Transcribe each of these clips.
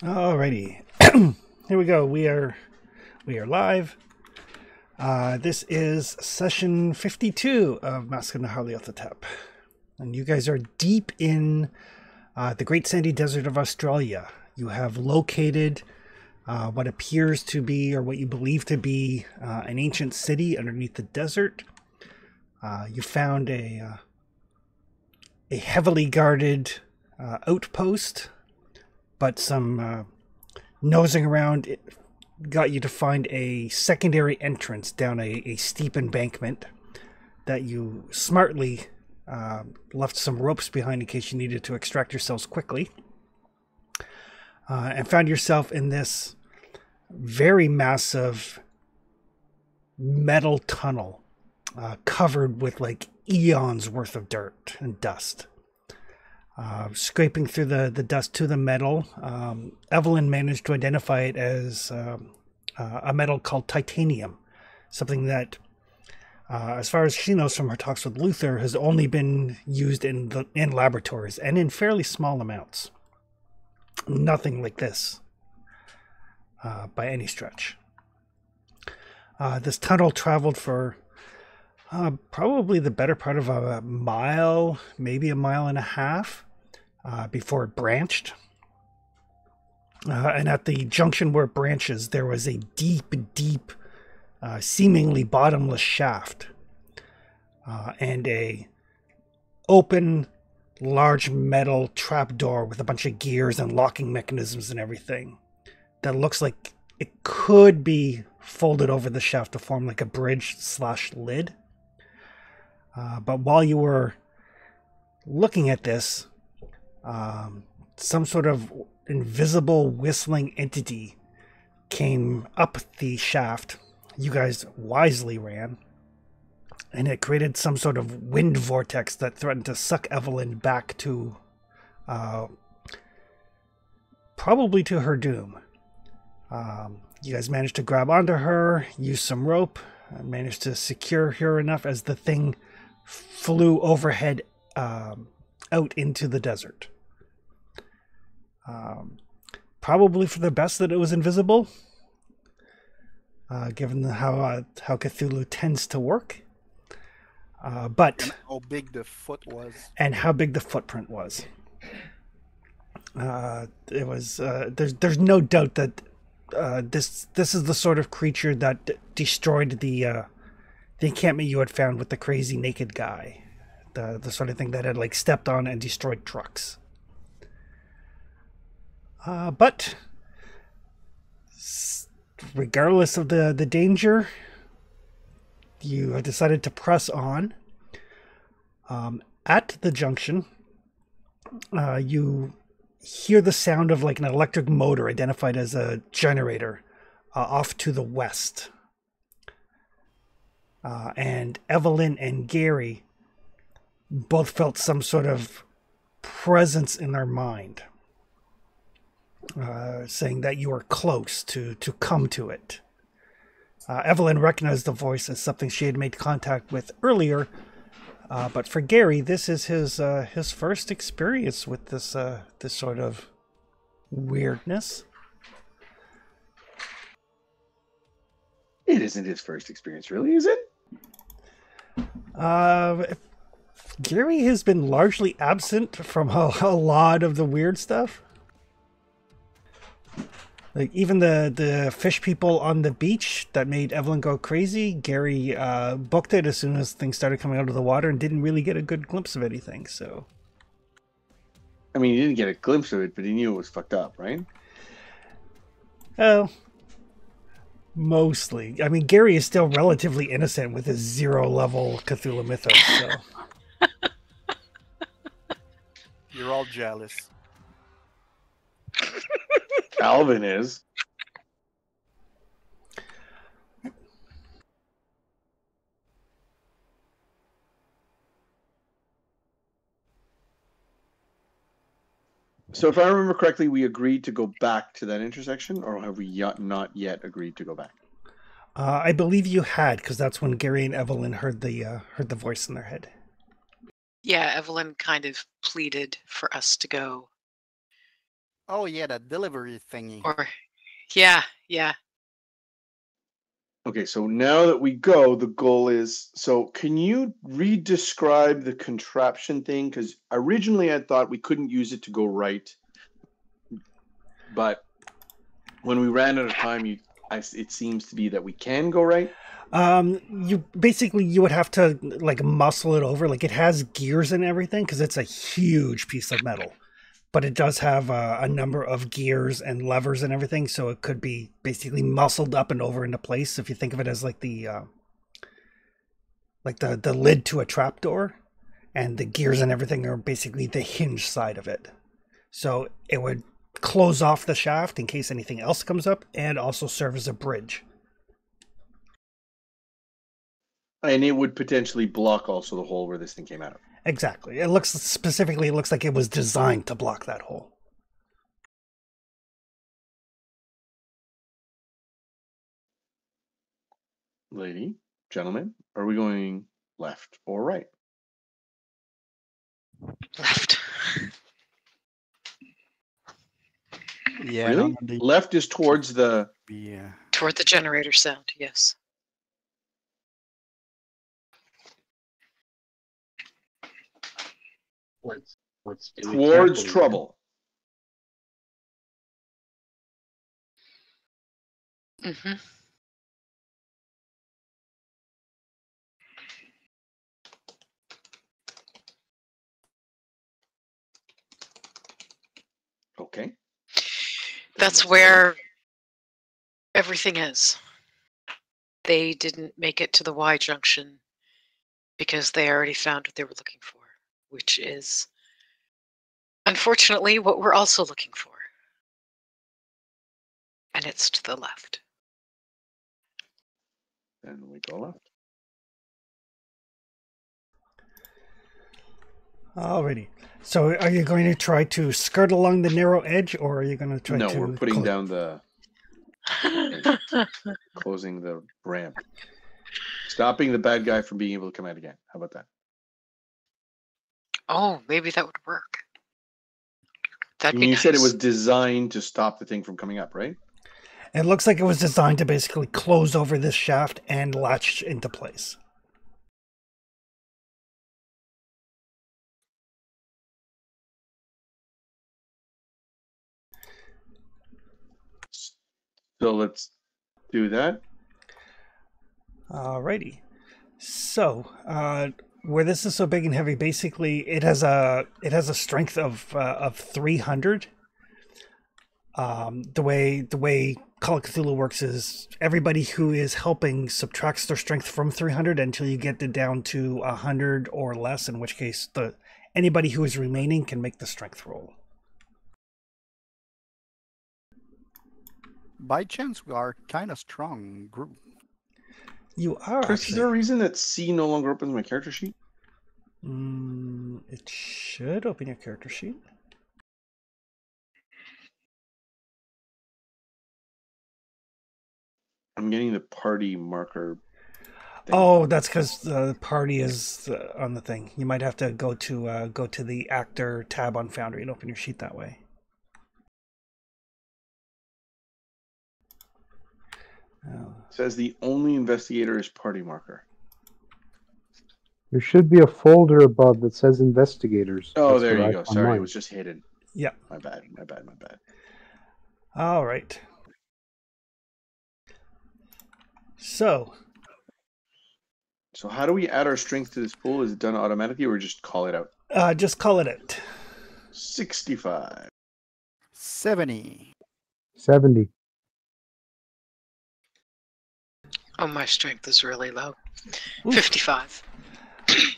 Alrighty, here we go. We are live. This is session 52 of Mask of Nyarlathotep, and you guys are deep in the Great Sandy Desert of Australia. You have located what appears to be, or what you believe to be, an ancient city underneath the desert. You found a heavily guarded outpost, but some nosing around got you to find a secondary entrance down a steep embankment that you smartly left some ropes behind in case you needed to extract yourselves quickly, and found yourself in this very massive metal tunnel covered with like eons worth of dirt and dust. Scraping through the dust to the metal, Evelyn managed to identify it as a metal called titanium, something that, as far as she knows from her talks with Luther, has only been used in laboratories and in fairly small amounts. Nothing like this by any stretch. This tunnel traveled for probably the better part of a mile, maybe a mile and a half, before it branched. And at the junction where it branches, there was a deep, seemingly bottomless shaft, and a open, large metal trapdoor with a bunch of gears and locking mechanisms and everything that looks like it could be folded over the shaft to form like a bridge/lid. But while you were looking at this, some sort of invisible whistling entity came up the shaft. You guys wisely ran, and it created some sort of wind vortex that threatened to suck Evelyn back to probably to her doom. You guys managed to grab onto her, use some rope, and managed to secure her enough as the thing flew overhead out into the desert. Probably for the best that it was invisible, given how Cthulhu tends to work. But and how big the foot was. And how big the footprint was. It was. There's no doubt that this is the sort of creature that destroyed the encampment you had found with the crazy naked guy. The sort of thing that had like stepped on and destroyed trucks. But regardless of the danger, you have decided to press on. At the junction, you hear the sound of like an electric motor identified as a generator off to the west. And Evelyn and Gary both felt some sort of presence in their mind, saying that you are close to come to it. Evelyn recognized the voice as something she had made contact with earlier, but for Gary, this is his first experience with this sort of weirdness. It isn't his first experience, really, is it? Gary has been largely absent from a lot of the weird stuff. Like even the fish people on the beach that made Evelyn go crazy, Gary booked it as soon as things started coming out of the water and didn't really get a good glimpse of anything. So, I mean, he didn't get a glimpse of it, but he knew it was fucked up, right? Oh, mostly. I mean, Gary is still relatively innocent with his 0-level Cthulhu mythos. So. You're all jealous. Alvin is. So if I remember correctly, we agreed to go back to that intersection, or have we not yet agreed to go back? I believe you had, because that's when Gary and Evelyn heard the voice in their head. Yeah, Evelyn kind of pleaded for us to go. Oh yeah, that delivery thingy. Or, yeah. Okay, so now that we go, the goal is, so can you re-describe the contraption thing? Because originally I thought we couldn't use it to go right, but when we ran out of time, it seems to be that we can go right. You basically you would have to like muscle it over. Like it has gears and everything because it's a huge piece of metal, but it does have a number of gears and levers and everything. So it could be basically muscled up and over into place. If you think of it as like the lid to a trapdoor, and the gears and everything are basically the hinge side of it. So it would close off the shaft in case anything else comes up, and also serve as a bridge. And it would potentially block also the hole where this thing came out of. Exactly. It looks like it was designed to block that hole. Lady, gentlemen, are we going left or right? Left. Yeah, Really? none of the Left is towards the. yeah. Toward the generator sound, yes. Let's do it Towards carefully. trouble. Mm-hmm. Okay. That's where everything is. They didn't make it to the Y junction because they already found what they were looking for, which is unfortunately what we're also looking for. And it's to the left. Then we go left. Alrighty. So are you going to try to skirt along the narrow edge, or are you going to try No, to... we're putting down the closing the ramp. Stopping the bad guy from being able to come out again. How about that? Oh, maybe that would work. That'd And be you nice. said it was designed to stop the thing from coming up, right? It looks like it was designed to basically close over this shaft and latch into place. So let's do that. Alrighty. So, where this is so big and heavy, basically it has a strength of 300. The way Call of Cthulhu works is everybody who is helping subtracts their strength from 300 until you get it down to 100 or less, in which case anybody who is remaining can make the strength roll. By chance, we are kind of strong group. You are. Chris, is there a reason that C no longer opens my character sheet? It should open your character sheet. I'm getting the party marker thing. Oh, that's because the party is on the thing. You might have to go to the actor tab on Foundry and open your sheet that way. Oh. It says the only investigator is party marker. There should be a folder above that says investigators. Oh, That's there where you I go. found Sorry, mine. it was just hidden. Yeah. My bad. All right. So how do we add our strength to this pool? Is it done automatically or just call it out? just call it out. 65. 70. 70. Oh, my strength is really low. Oof. 55.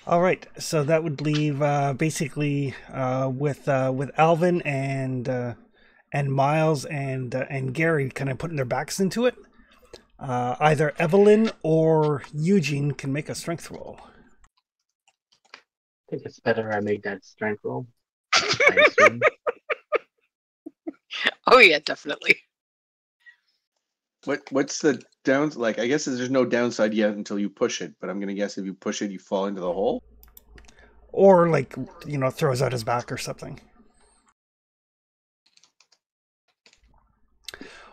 All right, so that would leave basically with Alvin and Miles and Gary kind of putting their backs into it. Either Evelyn or Eugene can make a strength roll. I think it's better I make that strength roll. I assume. Oh, yeah, definitely. What's the downs? Like, I guess there's no downside yet until you push it, but I'm gonna guess if you push it, you fall into the hole. Or throws out his back or something.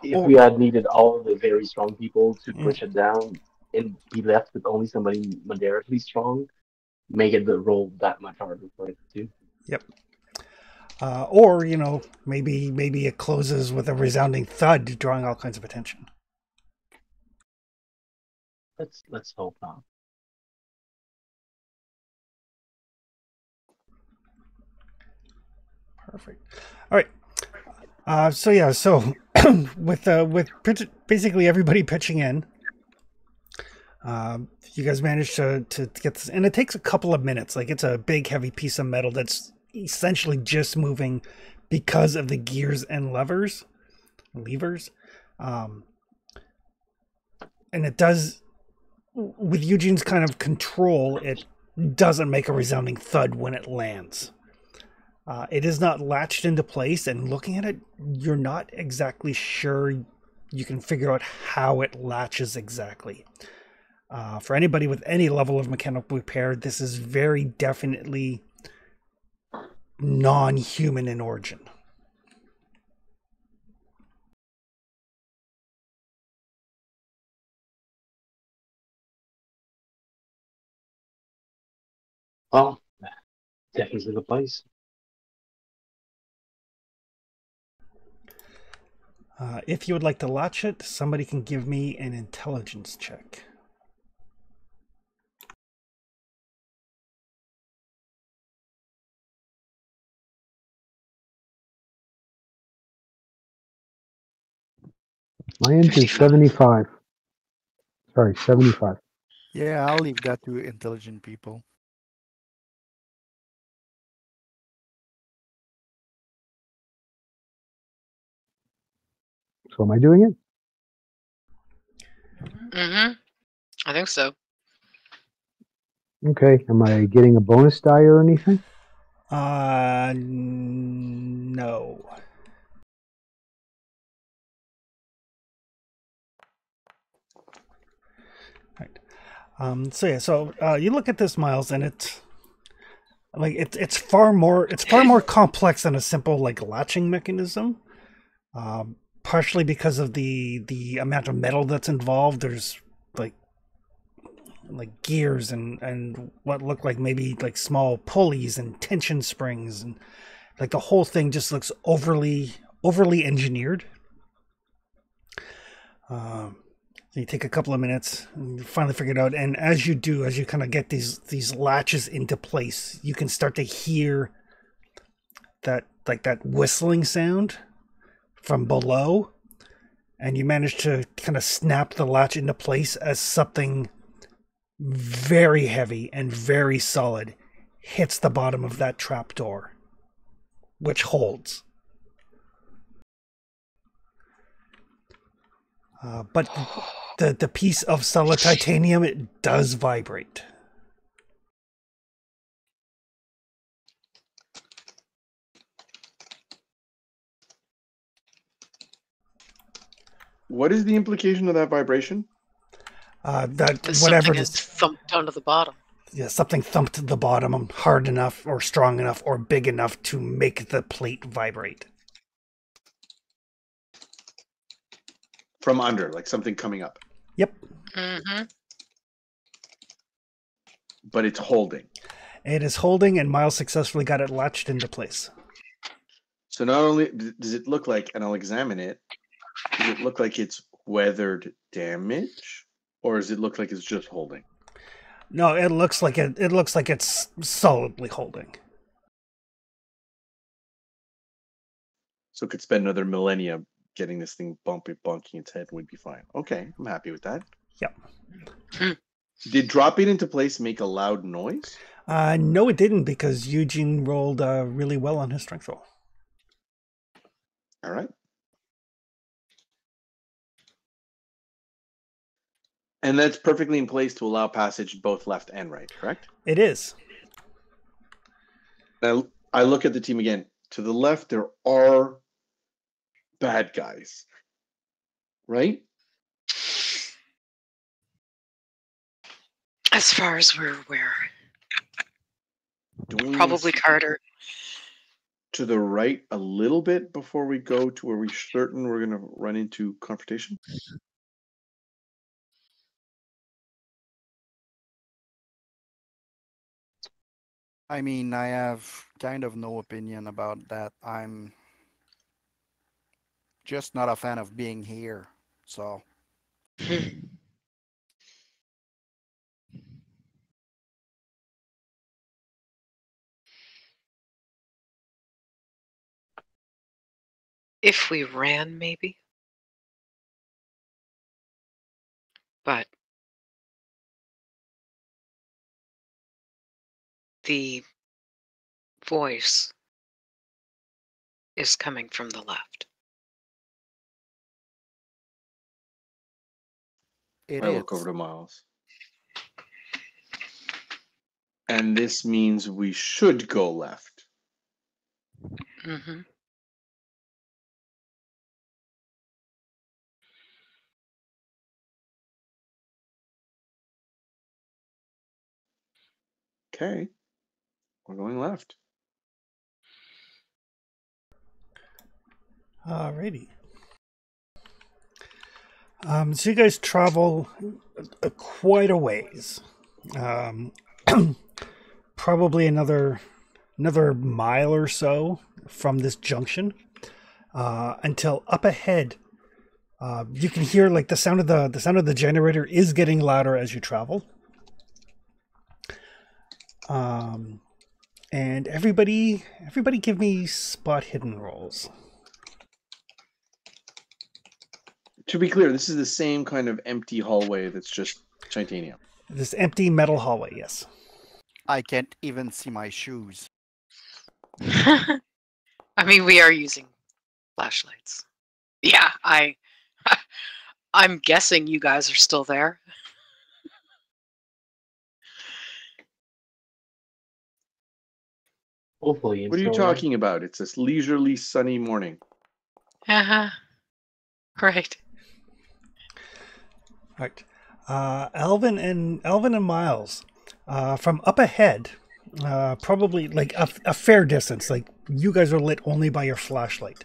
if we had needed all of the very strong people to push it down and be left with only somebody moderately strong, make it the roll that much harder for it too. Yep. Or maybe it closes with a resounding thud, drawing all kinds of attention. Let's hope not. Perfect. All right. So with basically everybody pitching in, you guys managed to get this, and it takes a couple of minutes. Like, it's a big, heavy piece of metal that's essentially just moving because of the gears and levers. And it does, with Eugene's kind of control, it doesn't make a resounding thud when it lands. It is not latched into place, and looking at it, you're not exactly sure you can figure out how it latches exactly. For anybody with any level of mechanical repair, this is very definitely non-human in origin. Well, definitely the place. If you would like to latch it, somebody can give me an intelligence check. My int is 75. Sorry, 75. Yeah, I'll leave that to intelligent people. So am I doing it? Mm-hmm. I think so. Okay. Am I getting a bonus die or anything? No. Right. So you look at this, Miles, and it's far more complex than a simple latching mechanism. Partially because of the amount of metal that's involved. There's like gears and what look like maybe small pulleys and tension springs, and the whole thing just looks overly engineered. So you take a couple of minutes and you finally figure it out, and as you kind of get these latches into place, you can start to hear that whistling sound from below, and you manage to kind of snap the latch into place as something very heavy and very solid hits the bottom of that trap door, which holds. But the piece of solid titanium, it does vibrate. What is the implication of that vibration? That That whatever something it has is, thumped down to the bottom. yeah, something thumped the bottom hard enough or strong enough or big enough to make the plate vibrate. From under, like something coming up. Yep. Mm-hmm. But it's holding. It is holding, and Miles successfully got it latched into place. So not only does it look like, and I'll examine it, does it look like it's weathered damage? Or does it look like it's just holding? No, it looks like it's solidly holding. So it could spend another millennia getting this thing bonking its head, would be fine. Okay, I'm happy with that. Yep. Did dropping into place make a loud noise? No, it didn't, because Eugene rolled really well on his strength roll. All right. And that's perfectly in place to allow passage both left and right, correct? It is. Now, I look at the team again. To the left, there are bad guys, right? As far as we're aware. Doing Probably this- Carter. to the right a little bit before we go to where we're certain we're going to run into confrontation? I mean, I have kind of no opinion about that. I'm just not a fan of being here. So, If we ran, maybe. But the voice is coming from the left. it I is. look over to Miles. And this means we should go left. Mm-hmm. Okay. We're going left. Alrighty. So you guys travel quite a ways. Probably another mile or so from this junction, until up ahead, you can hear like the sound of the generator is getting louder as you travel. And everybody give me spot hidden rolls. To be clear, this is the same kind of empty hallway that's just titanium. This empty metal hallway, yes. I can't even see my shoes. I mean, we are using flashlights. Yeah, I'm guessing you guys are still there. Hopefully, What are you talking about? It's this leisurely sunny morning. Uh-huh. Right. Right. Alvin and Miles, from up ahead, probably like a fair distance. Like you guys are lit only by your flashlight.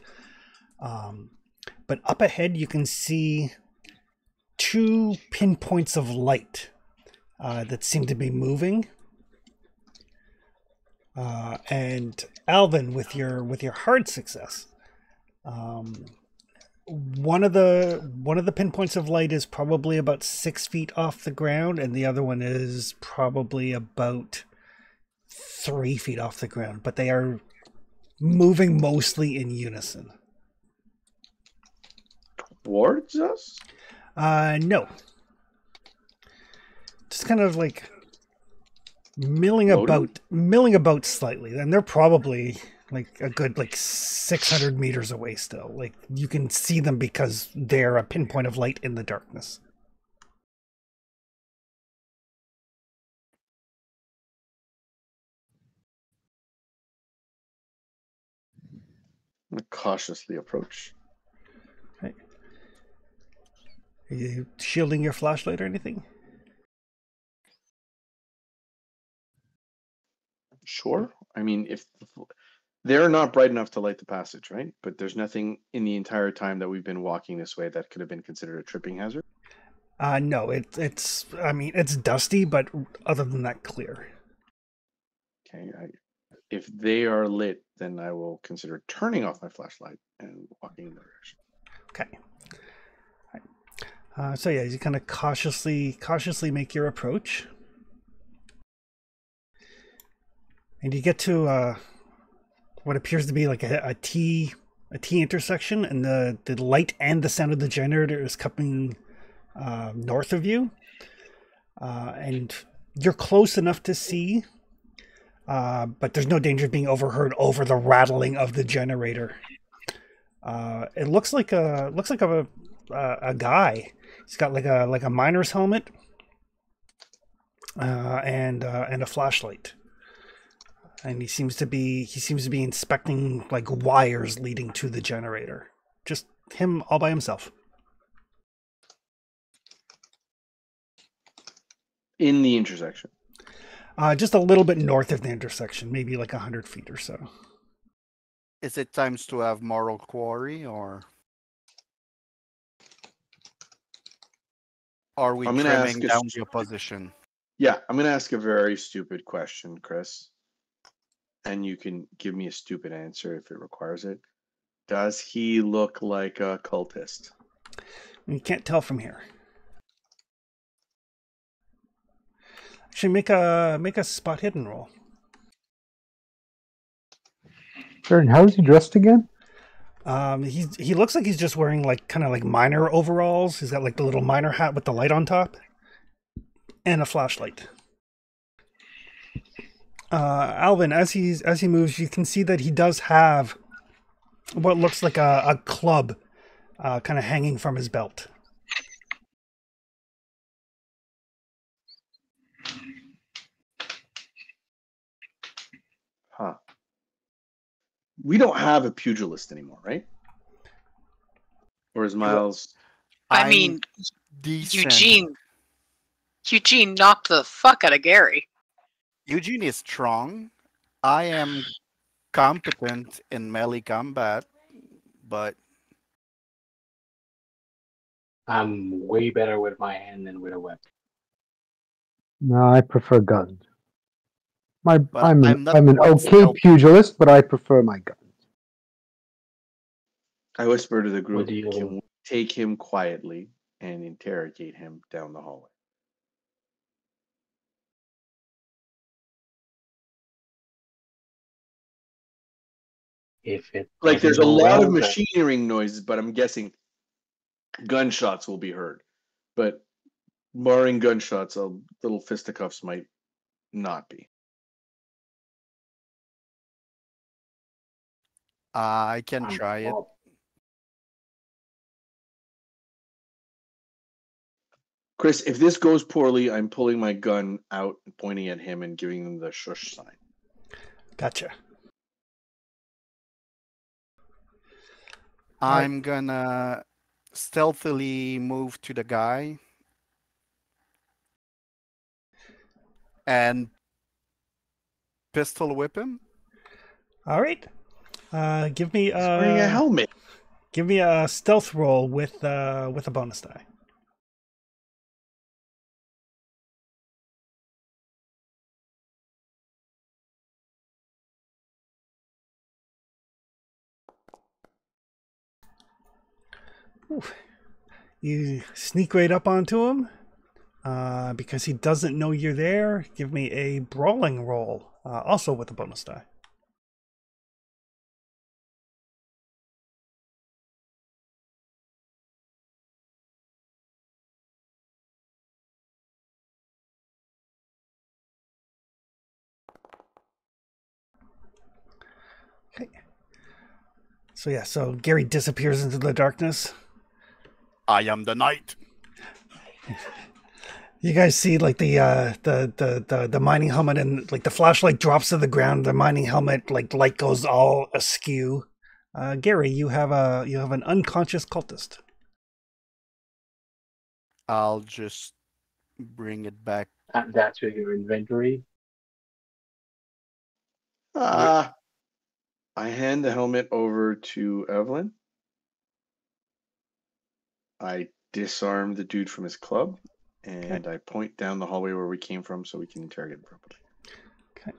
But up ahead, you can see two pinpoints of light that seem to be moving. And Alvin, with your hard success, one of the pinpoints of light is probably about 6 feet off the ground, and the other one is probably about 3 feet off the ground. But they are moving mostly in unison. Towards us? No. Just kind of like milling about slightly, and they're probably like a good 600 meters away still. Like you can see them because they're a pinpoint of light in the darkness. I'm going to cautiously approach. Okay. Are you shielding your flashlight or anything? Sure. I mean, if they're not bright enough to light the passage, right? But there's nothing in the entire time that we've been walking this way that could have been considered a tripping hazard. No, it's I mean it's dusty, but other than that, clear. Okay. If they are lit, then I will consider turning off my flashlight and walking in their direction. Okay. So yeah, you kind of cautiously make your approach, and you get to what appears to be like a T intersection, and the light and the sound of the generator is coming north of you, and you're close enough to see, but there's no danger of being overheard over the rattling of the generator. It looks like a guy. He's got like a miner's helmet and a flashlight, and he seems to be inspecting like wires leading to the generator. Just him all by himself. In the intersection. Just a little bit north of the intersection, maybe like 100 feet or so. Is it times to have moral quarry, or are we I'm gonna ask trimming down the opposition? Yeah, I'm gonna ask a very stupid question, Chris, and you can give me a stupid answer if it requires it. Does he look like a cultist? You can't tell from here. Actually, make a spot hidden roll. Baron, how is he dressed again? He looks like he's just wearing like kind of like miner overalls. He's got like the little miner hat with the light on top, and a flashlight. Alvin, as he moves, you can see that he does have what looks like a club, kind of hanging from his belt. Huh. We don't have a pugilist anymore, right? Or is Miles? I mean, decent. Eugene knocked the fuck out of Gary. Eugene is strong. I am competent in melee combat, but I'm way better with my hand than with a weapon. No, I prefer guns. But I'm I'm not an quite okay stealthy. pugilist, but I prefer my guns. I whisper to the group, do you- can we take him quietly and interrogate him down the hallway? If it Like, doesn't there's a go lot of well, then machinery noises, but I'm guessing gunshots will be heard. But barring gunshots, a little fisticuffs might not be. I can I'm try it. all- Chris, if this goes poorly, I'm pulling my gun out and pointing at him and giving him the shush sign. Gotcha. I'm gonna stealthily move to the guy and pistol whip him. All right. Give me He's wearing a helmet. Give me a stealth roll with a bonus die. Ooh. You sneak right up onto him. Because he doesn't know you're there, give me a brawling roll, also with a bonus die. Okay. So yeah, so Gary disappears into the darkness. I am the knight. You guys see like the mining helmet, and like the flashlight drops to the ground. The mining helmet like light goes all askew. Gary, you have an unconscious cultist. I'll just bring it back. Add that to your inventory. I hand the helmet over to Evelyn. I disarm the dude from his club, and I point down the hallway where we came from so we can interrogate him properly. Okay.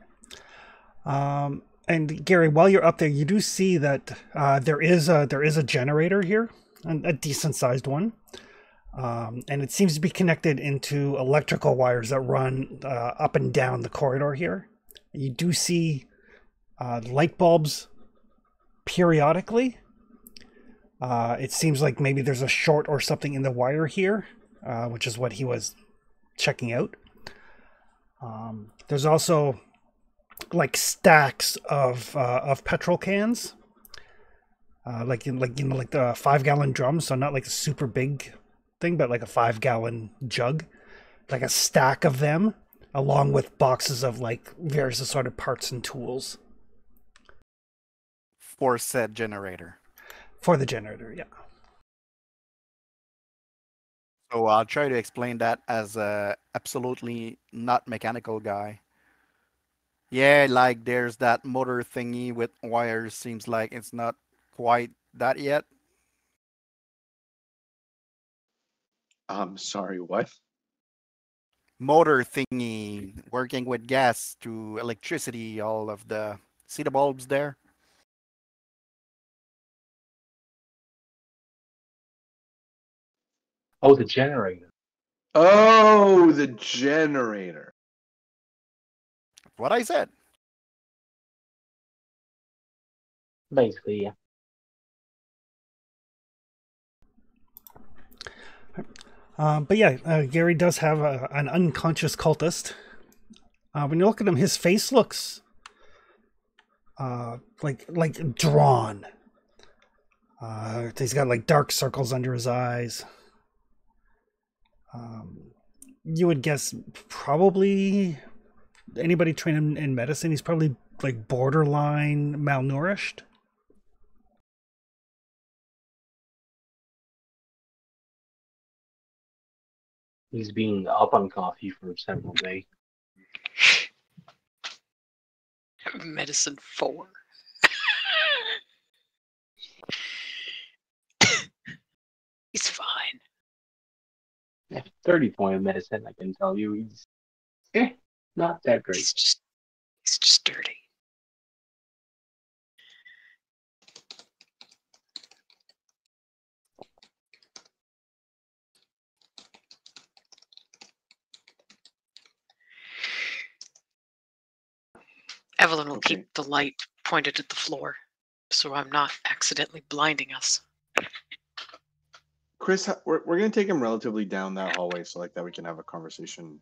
And Gary, while you're up there, you do see that there is a generator here, a decent sized one, and it seems to be connected into electrical wires that run up and down the corridor here. You do see light bulbs periodically. It seems like maybe there's a short or something in the wire here, which is what he was checking out. There's also like stacks of petrol cans, like the 5 gallon drums. So not like a super big thing, but like a 5 gallon jug, like a stack of them, along with boxes of like various assorted parts and tools For said generator. for the generator. Yeah. So I'll try to explain that as a absolutely not mechanical guy. Yeah, like there's that motor thingy with wires. Seems like it's not quite that yet. I'm sorry, what? Motor thingy working with gas to electricity. All of the see the bulbs there. Oh, the generator. Oh, the generator. What I said. Basically, yeah. But yeah, Gary does have an unconscious cultist. When you look at him, his face looks like drawn. He's got like dark circles under his eyes. You would guess probably anybody trained in medicine, he's probably like borderline malnourished. He's been up on coffee for several days. Medicine 4. He's fine. After 30 point of medicine, I can tell you he's not that great. He's just dirty. Evelyn will Okay. keep the light pointed at the floor, so I'm not accidentally blinding us. Chris, we're going to take him relatively down that hallway so like that we can have a conversation.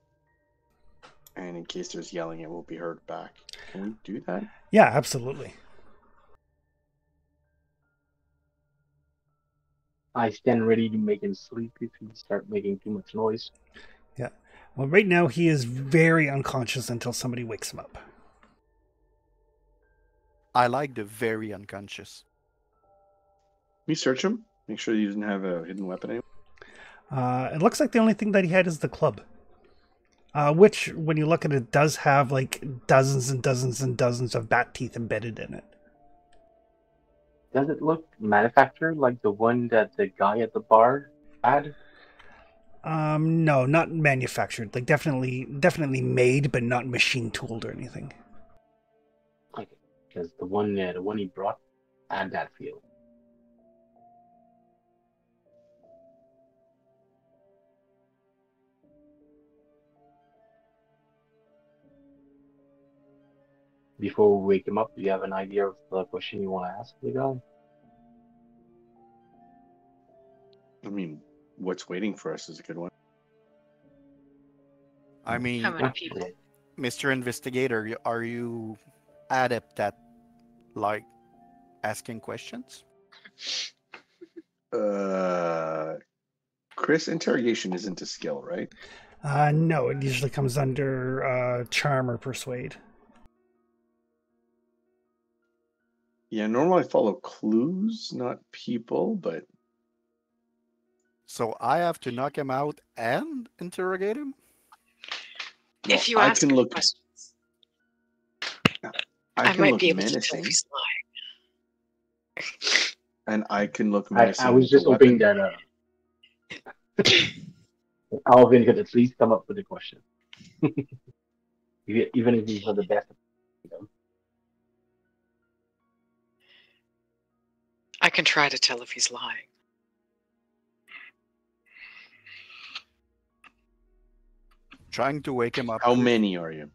And in case there's yelling, it will be heard back. Can we do that? Yeah, absolutely. I stand ready to make him sleep if he start making too much noise. Yeah. Well, right now he is very unconscious until somebody wakes him up. I like the very unconscious. Can we search him? Make sure he doesn't have a hidden weapon anymore. It looks like the only thing that he had is the club. Which, when you look at it, does have like dozens and dozens and dozens of bat teeth embedded in it. Does it look manufactured like the one that the guy at the bar had? No, not manufactured. Like definitely made, but not machine tooled or anything. Okay, because the one he brought had that feel. Before we wake him up, do you have an idea of the question you want to ask the guy? I mean, what's waiting for us is a good one. I How mean, many people? Mr. Investigator, are you adept at like asking questions? Chris, interrogation isn't a skill, right? No, it usually comes under charm or persuade. Yeah, normally I follow clues, not people, but So I have to knock him out and interrogate him? well, If you I ask can him look. questions, I can might look be able to tell menacing, if he's lying. and I can look I menacing. was with just a hoping weapon. that Alvin could at least come up with a question. Even if he's not the best. I can try to tell if he's lying. Trying to wake him up. How Chris. many are you?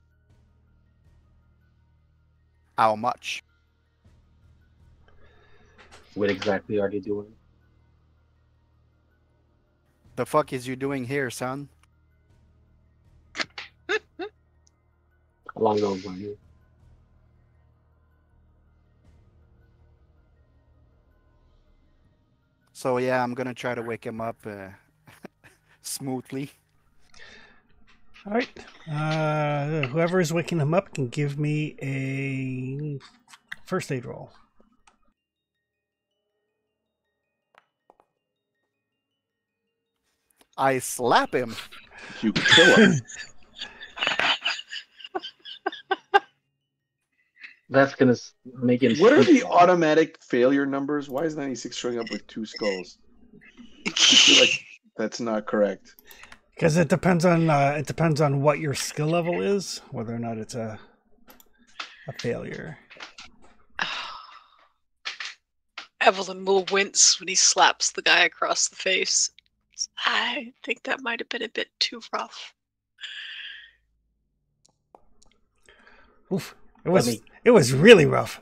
How much? What exactly are they doing? The fuck is you doing here, son? Along those lines. So yeah, I'm gonna try to wake him up smoothly. All right. Whoever is waking him up can give me a first aid roll. I slap him. You kill him. That's gonna make him. What are the sleepwalk. automatic failure numbers? Why is 96 showing up with 2 skulls? I feel like that's not correct. Because it depends on what your skill level is, whether or not it's a failure. Evelyn will wince when he slaps the guy across the face. I think that might have been a bit too rough. Oof. Let me- It was really rough.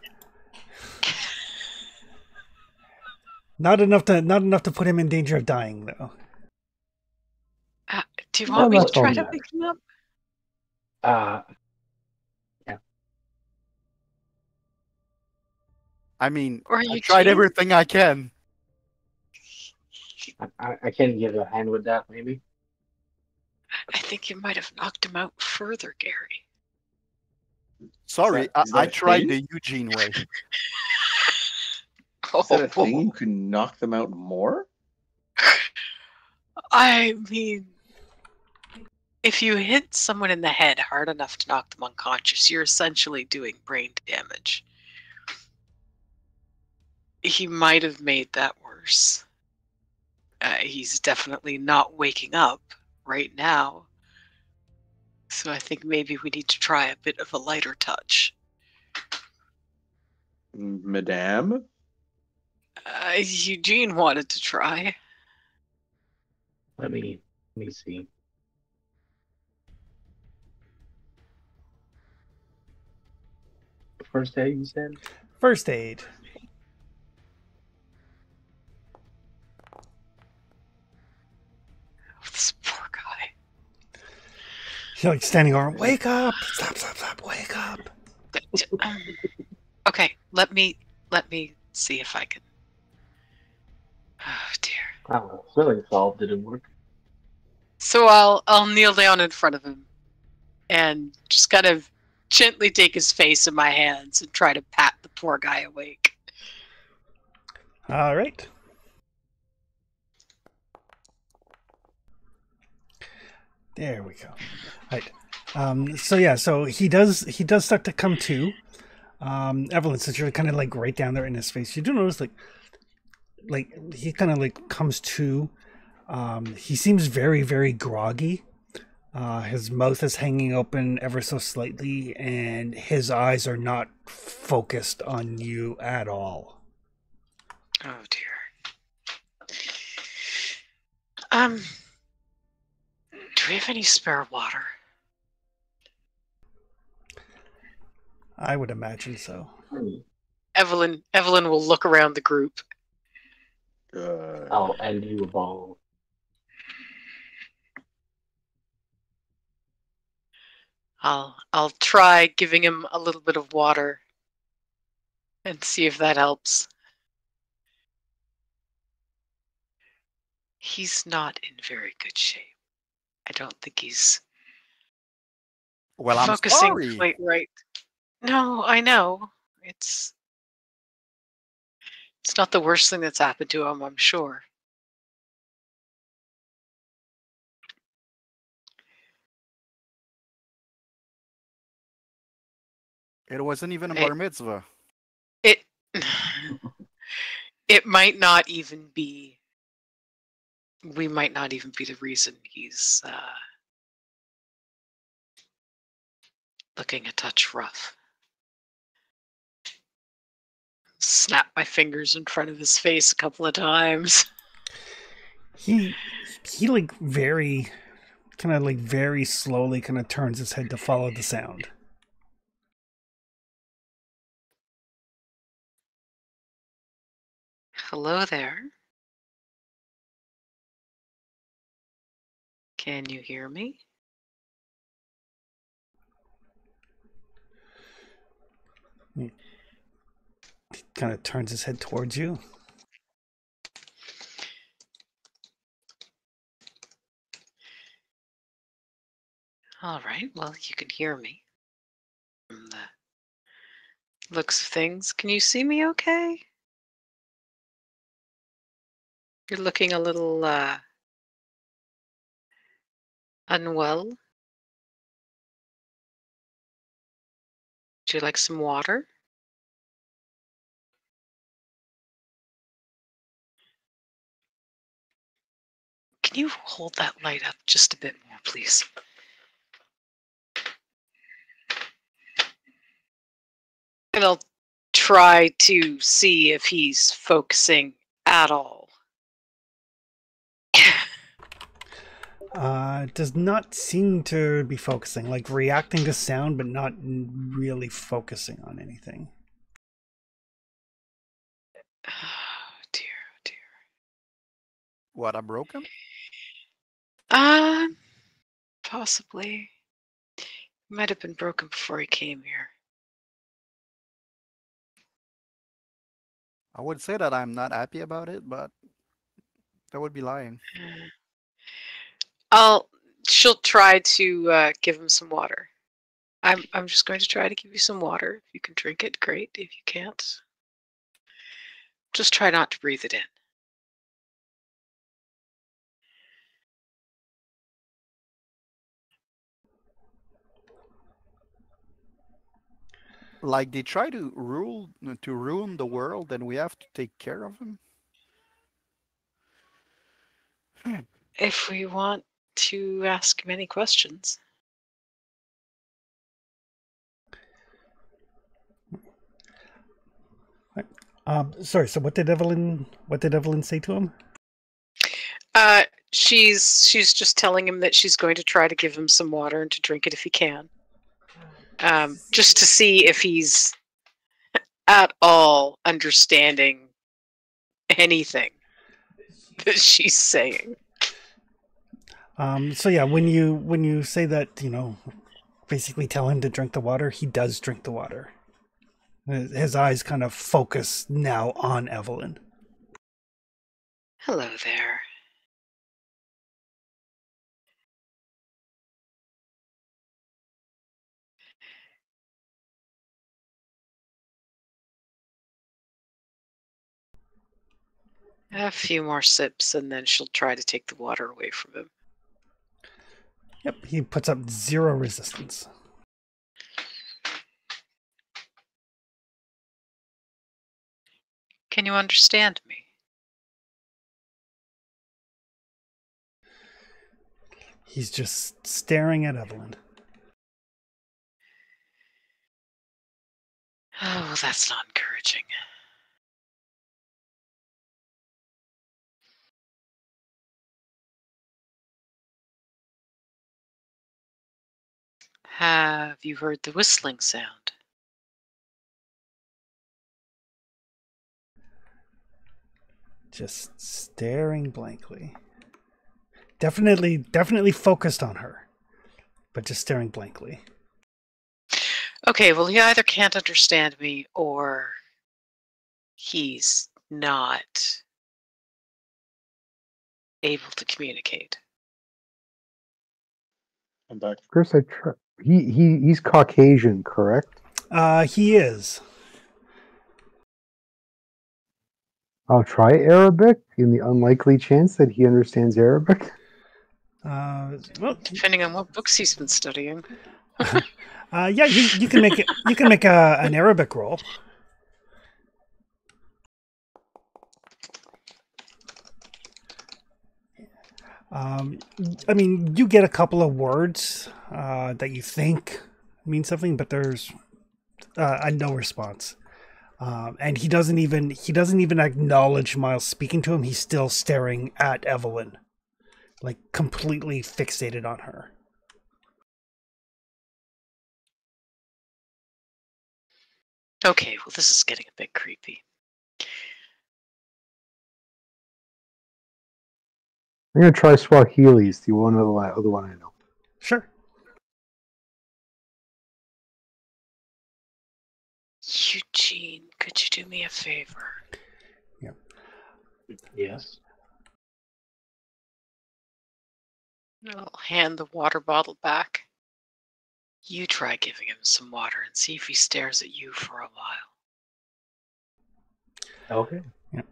Not enough to put him in danger of dying, though. Do you Well, want me to that's all try that to matters. pick him up? I mean, Or I you tried cheat? everything I can. I can give a hand with that, maybe. I think you might have knocked him out further, Gary. Sorry, Is that I a tried thing? the Eugene way. Is that a thing? You can knock them out more? I mean, if you hit someone in the head hard enough to knock them unconscious, you're essentially doing brain damage. He might have made that worse. He's definitely not waking up right now. So I think maybe we need to try a bit of a lighter touch. Madame? Eugene wanted to try. Let me see. First aid, you said? First aid. This poor guy. He's like standing over. Wake up! Stop! Wake up! Okay, let me see if I can. Oh dear. Oh, filling solve didn't work. So I'll kneel down in front of him and just kind of gently take his face in my hands and try to pat the poor guy awake. All right. There we go. All right. So he does start to come to. Evelyn, since you're kind of like right down there in his face, you do notice like he kind of like comes to. He seems very, very groggy. His mouth is hanging open ever so slightly, and his eyes are not focused on you at all. Oh dear. Do we have any spare water? I would imagine so. Evelyn will look around the group. I'll end you a ball. I'll try giving him a little bit of water and see if that helps. He's not in very good shape. I don't think he's Well, I'm focusing sorry. quite right. No, I know. It's not the worst thing that's happened to him, I'm sure. It wasn't even a Hey. bar mitzvah. It it might not even be. We might not even be the reason he's looking a touch rough. Snap my fingers in front of his face a couple of times. He like very very slowly kind of turns his head to follow the sound. Hello there. Can you hear me? He kind of turns his head towards you. All right, well, you can hear me. From the looks of things, can you see me okay? You're looking a little unwell. Would you like some water? Can you hold that light up just a bit more, please? And I'll try to see if he's focusing at all. Does not seem to be focusing, like reacting to sound, but not really focusing on anything. Oh dear, oh dear. What, I broke him? Possibly. Might have been broken before he came here. I would say that I'm not happy about it, but that would be lying. She'll try to give him some water. I'm just going to try to give you some water. If you can drink it, great. If you can't, just try not to breathe it in. Like they try to ruin the world, and we have to take care of them. If we want to ask him any questions. Sorry. So what did Evelyn say to him? She's just telling him that she's going to try to give him some water and to drink it if he can. Just to see if he's at all understanding anything that she's saying. So yeah, when you say that, basically tell him to drink the water, he does drink the water. His eyes kind of focus now on Evelyn. Hello there. A few more sips and then she'll try to take the water away from him. Yep, he puts up 0 resistance. Can you understand me? He's just staring at Evelyn. Oh, well, that's not encouraging. Have you heard the whistling sound? Just staring blankly. Definitely focused on her, but just staring blankly. Okay, well, he either can't understand me or he's not able to communicate. I'm back. Chris, he's Caucasian, correct? He is. I'll try Arabic in the unlikely chance that he understands Arabic. Well, Depending on what books he's been studying. yeah, you can make it. You can make an Arabic roll. I mean, you get a couple of words that you think mean something, but there's no response. And he doesn't even acknowledge Miles speaking to him. He's still staring at Evelyn, like completely fixated on her. Okay, well, this is getting a bit creepy. I'm going to try Swahili. It's the other one I know. Sure. Eugene, could you do me a favor? Yeah. Yes. I'll hand the water bottle back. You try giving him some water and see if he stares at you for a while. Okay. Yeah.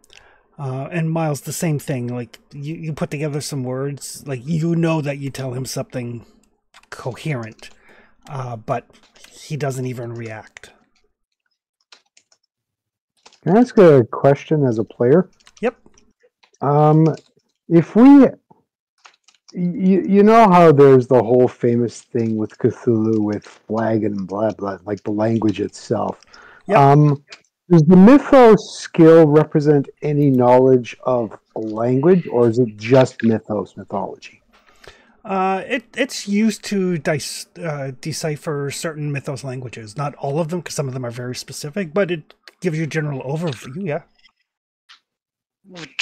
And Miles, the same thing. Like you put together some words, like that you tell him something coherent, but he doesn't even react. Can I ask a question as a player? Yep. If we You know how there's the whole famous thing with Cthulhu with flag and blah blah, like the language itself. Yep. Does the mythos skill represent any knowledge of a language, or is it just mythology? It's used to decipher certain mythos languages. Not all of them, because some of them are very specific, but it gives you a general overview. Yeah.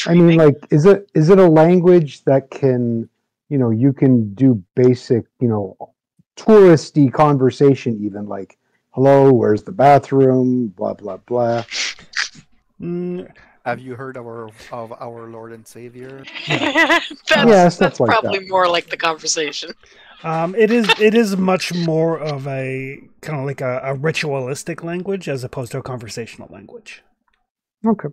I mean, Dreaming. like, is it a language that can, you can do basic, touristy conversation, even like, hello, where's the bathroom, blah blah blah. Mm, Have you heard of our Lord and Savior? Yeah, that's stuff like probably that. more like the conversation. it is much more of a kind of like a ritualistic language as opposed to a conversational language. Okay.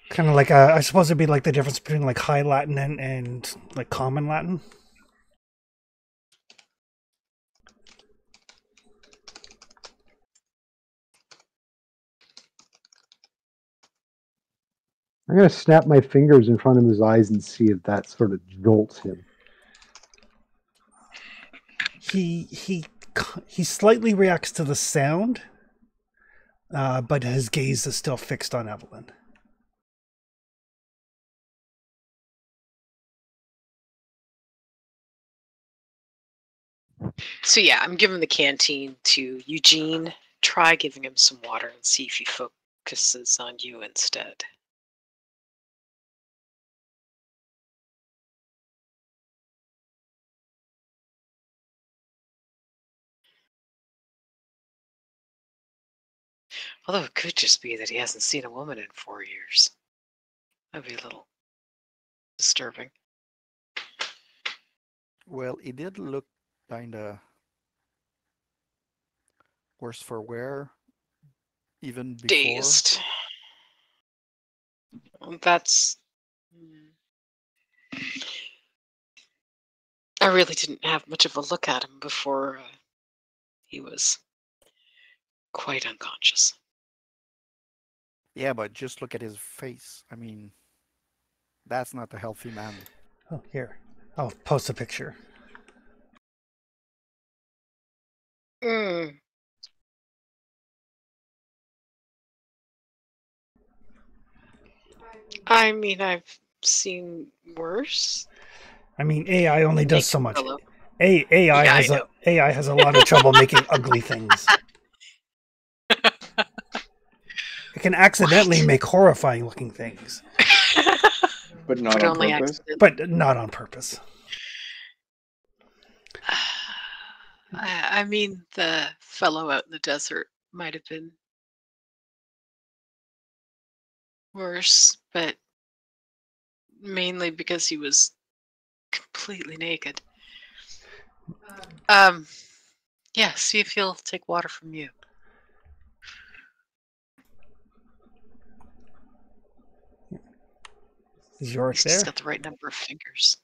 Kind of like I suppose it'd be like the difference between like High Latin and like Common Latin. I'm gonna snap my fingers in front of his eyes and see if that sort of jolts him. He slightly reacts to the sound, but his gaze is still fixed on Evelyn. So yeah, I'm giving the canteen to Eugene. Try giving him some water and see if he focuses on you instead. Although it could just be that he hasn't seen a woman in 4 years. That'd be a little disturbing. Well, it did look kind of worse for wear even before. Dazed. That's. I really didn't have much of a look at him before he was quite unconscious. Yeah, but just look at his face. I mean, that's not a healthy man. Oh, here. I'll post a picture. Mm. I mean, I've seen worse. I mean, AI only does Thank so you, much. fellow. AI Yeah, has I a AI has a lot of trouble making ugly things. It can accidentally Right. make horrifying looking things, But not But on only purpose. accidentally. but not on purpose. I mean, the fellow out in the desert might have been worse, but mainly because he was completely naked. Yeah, see if he'll take water from you. Is Yorick He's there? just got the right number of fingers.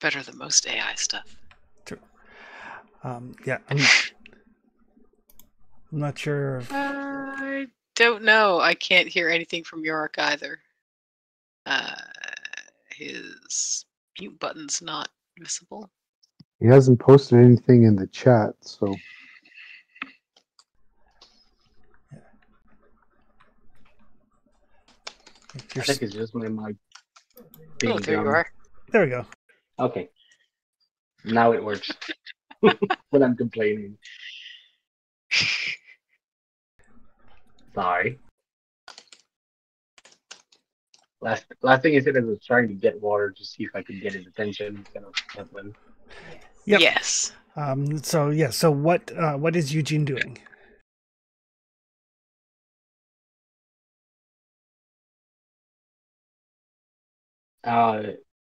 Better than most AI stuff. True. Yeah, I'm not sure. I don't know. I can't hear anything from Yorick either. His mute button's not visible. He hasn't posted anything in the chat, so I think it's just my mic being Oh, there you dumb. are. There we go. Okay. Now it works. When I'm complaining. Sorry. Last thing I said, I was trying to get water to see if I could get his attention instead of Evelyn. Yep. Yes. So yeah. So what is Eugene doing?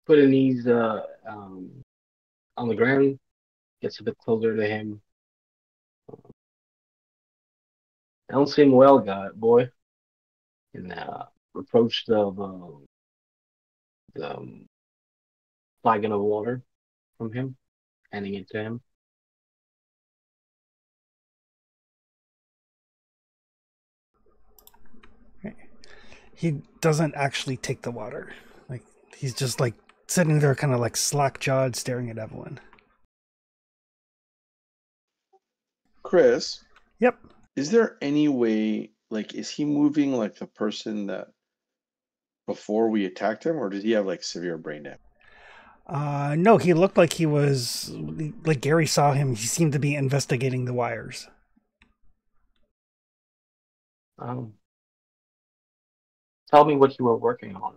Put a knees on the ground, gets a bit closer to him. I don't seem well, boy. And approach the flagon of water from him, handing it to him. He doesn't actually take the water. Like he's just like sitting there, kind of like slack-jawed, staring at Evelyn. Chris, Yep. is there any way, like, is he moving like the person that before we attacked him, or does he have like severe brain damage? No, he looked like he was like Gary saw him. He seemed to be investigating the wires. Tell me what you were working on.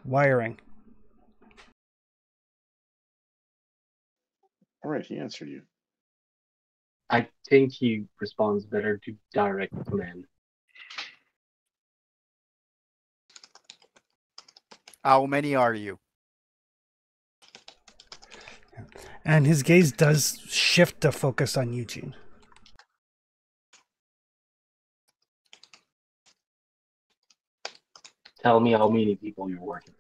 Wiring. All right, he answered you. I think he responds better to direct command. How many are you? And his gaze does shift to focus on Eugene. Tell me how many people you're working.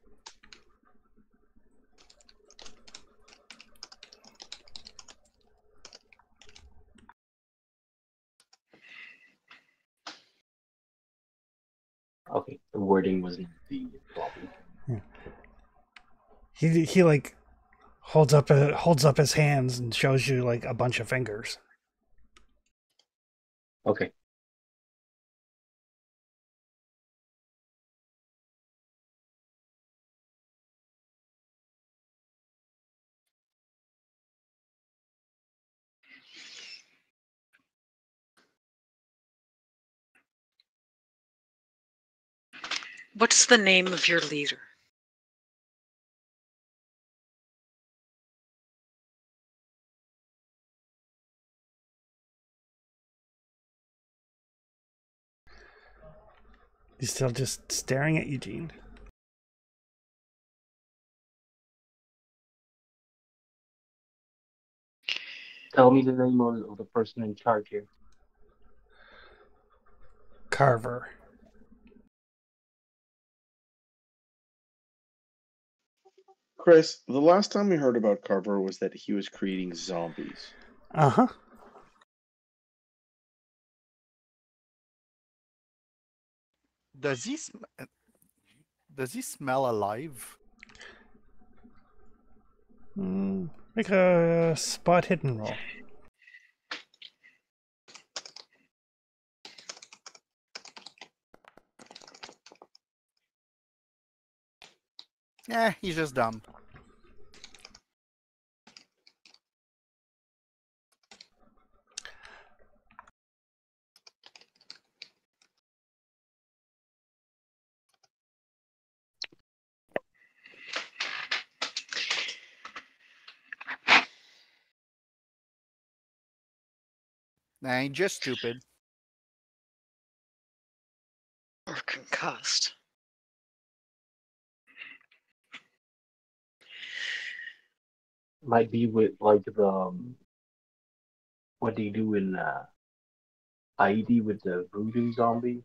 Okay, the wording was not the problem. Yeah. He like holds up his hands and shows you like a bunch of fingers. Okay. What's the name of your leader? He's still just staring at Eugene. Tell me the name of the person in charge here. Carver. Chris, the last time we heard about Carver was that he was creating zombies. Uh-huh. Does he smell alive? Make a spot hidden roll. He's just dumb. Nah, he's just stupid. Or concussed? Might be with like the what they do in Haiti with the voodoo zombie.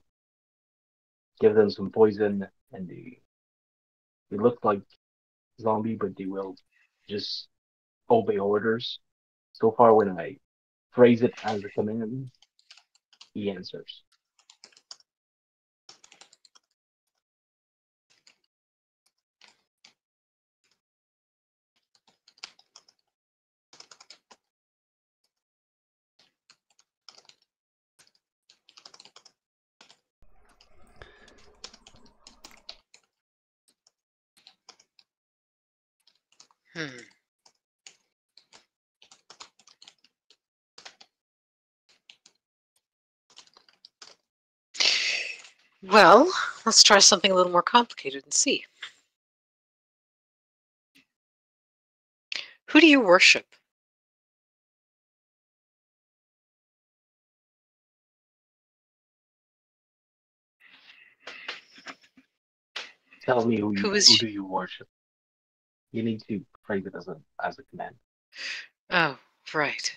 Give them some poison and they look like zombie, but they will just obey orders. So far, when I phrase it as a command, he answers. Well, let's try something a little more complicated and see. Who do you worship? Tell me Who who is? do you worship? You need to phrase it as a command. Oh, right.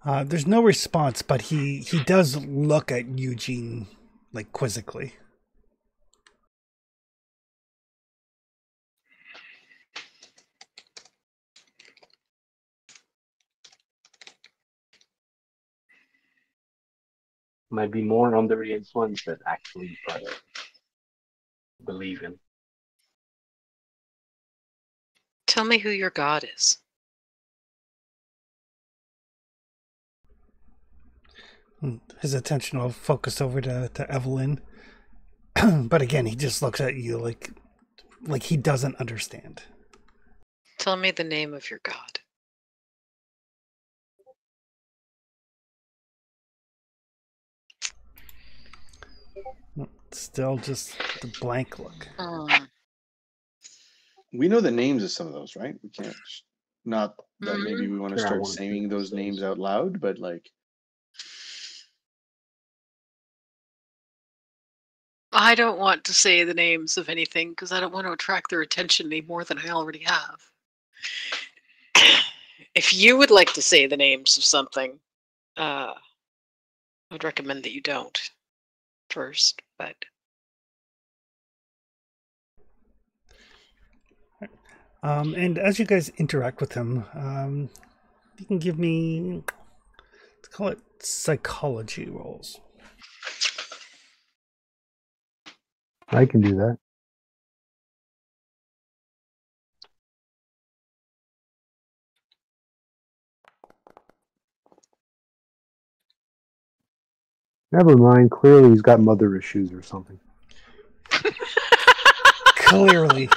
There's no response, but he does look at Eugene like quizzically. Might be more under the influence than actually believe in. Tell me who your god is. His attention will focus over to Evelyn. But again, he just looks at you like he doesn't understand. Tell me the name of your god. Still just the blank look. We know the names of some of those, right? We can't. Not that maybe we want to Sure, I start wanna saying keep those those. names out loud, but like, I don't want to say the names of anything because I don't want to attract their attention any more than I already have. If you would like to say the names of something, I would recommend that you don't first, but and as you guys interact with him, you can give me, let's call it psychology rolls. I can do that. Never mind. Clearly, he's got mother issues or something. Clearly.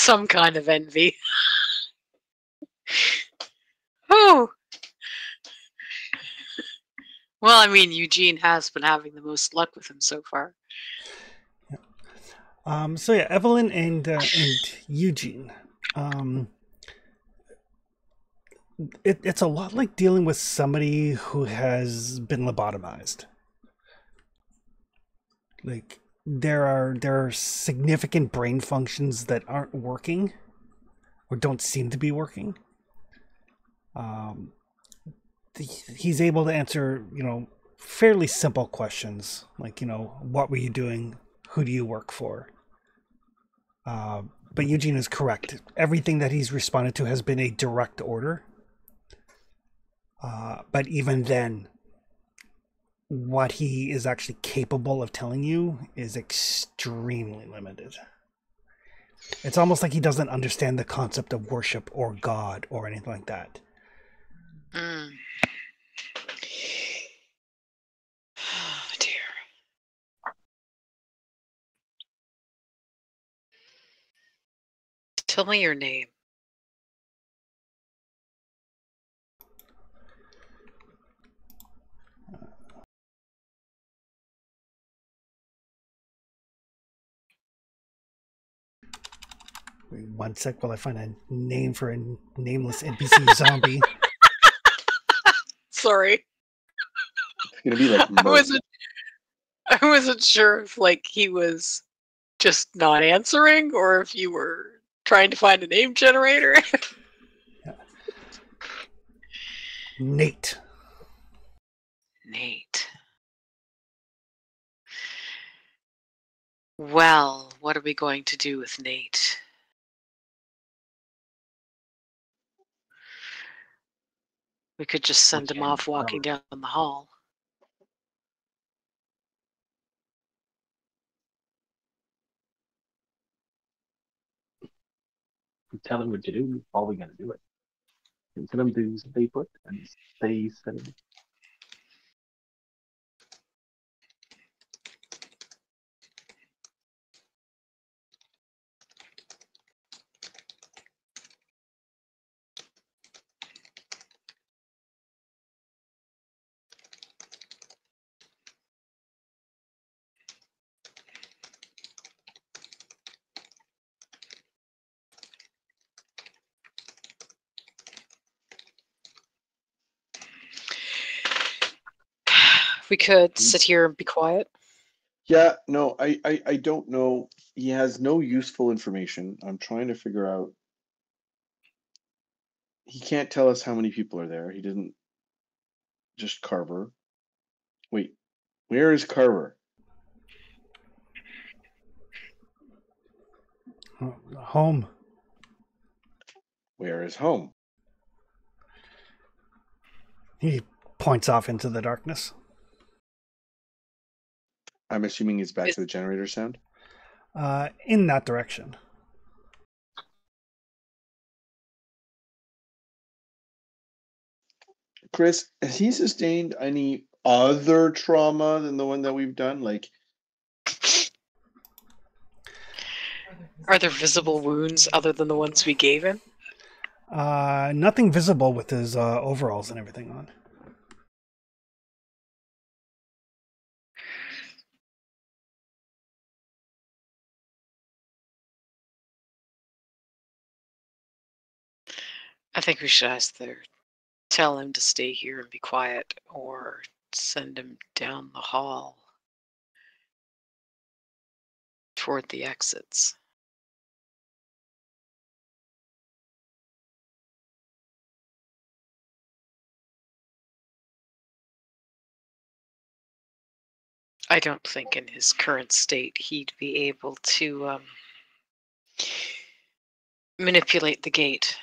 some kind of envy. Oh. Well, I mean, Eugene has been having the most luck with him so far. So yeah, Evelyn and Eugene. It's a lot like dealing with somebody who has been lobotomized. Like there are significant brain functions that aren't working or don't seem to be working. He's able to answer, fairly simple questions like, what were you doing? Who do you work for? But Eugene is correct. Everything that he's responded to has been a direct order. But even then, what he is actually capable of telling you is extremely limited. It's almost like he doesn't understand the concept of worship or God or anything like that. Oh, dear. Tell me your name. Wait 1 sec while I find a name for a nameless NPC zombie. Sorry. it's gonna be like I wasn't sure if he was just not answering or if you were trying to find a name generator. Yeah. Nate. Nate. Well, what are we going to do with Nate? We could just send him off walking down the hall. Tell him what to do. All we gotta do it. And tell him to stay put and stay steady. We could sit here and be quiet. Yeah, no, I don't know. He has no useful information. I'm trying to figure out. He can't tell us how many people are there. He didn't. Just Carver. Wait, where is Carver? Home. Where is home? He points off into the darkness. I'm assuming it's back to the generator sound. In that direction. Chris, has he sustained any other trauma than the one that we've done? Like, Are there visible wounds other than the ones we gave him? Nothing visible with his overalls and everything on. I think we should either tell him to stay here and be quiet, or send him down the hall toward the exits. I don't think in his current state he'd be able to manipulate the gate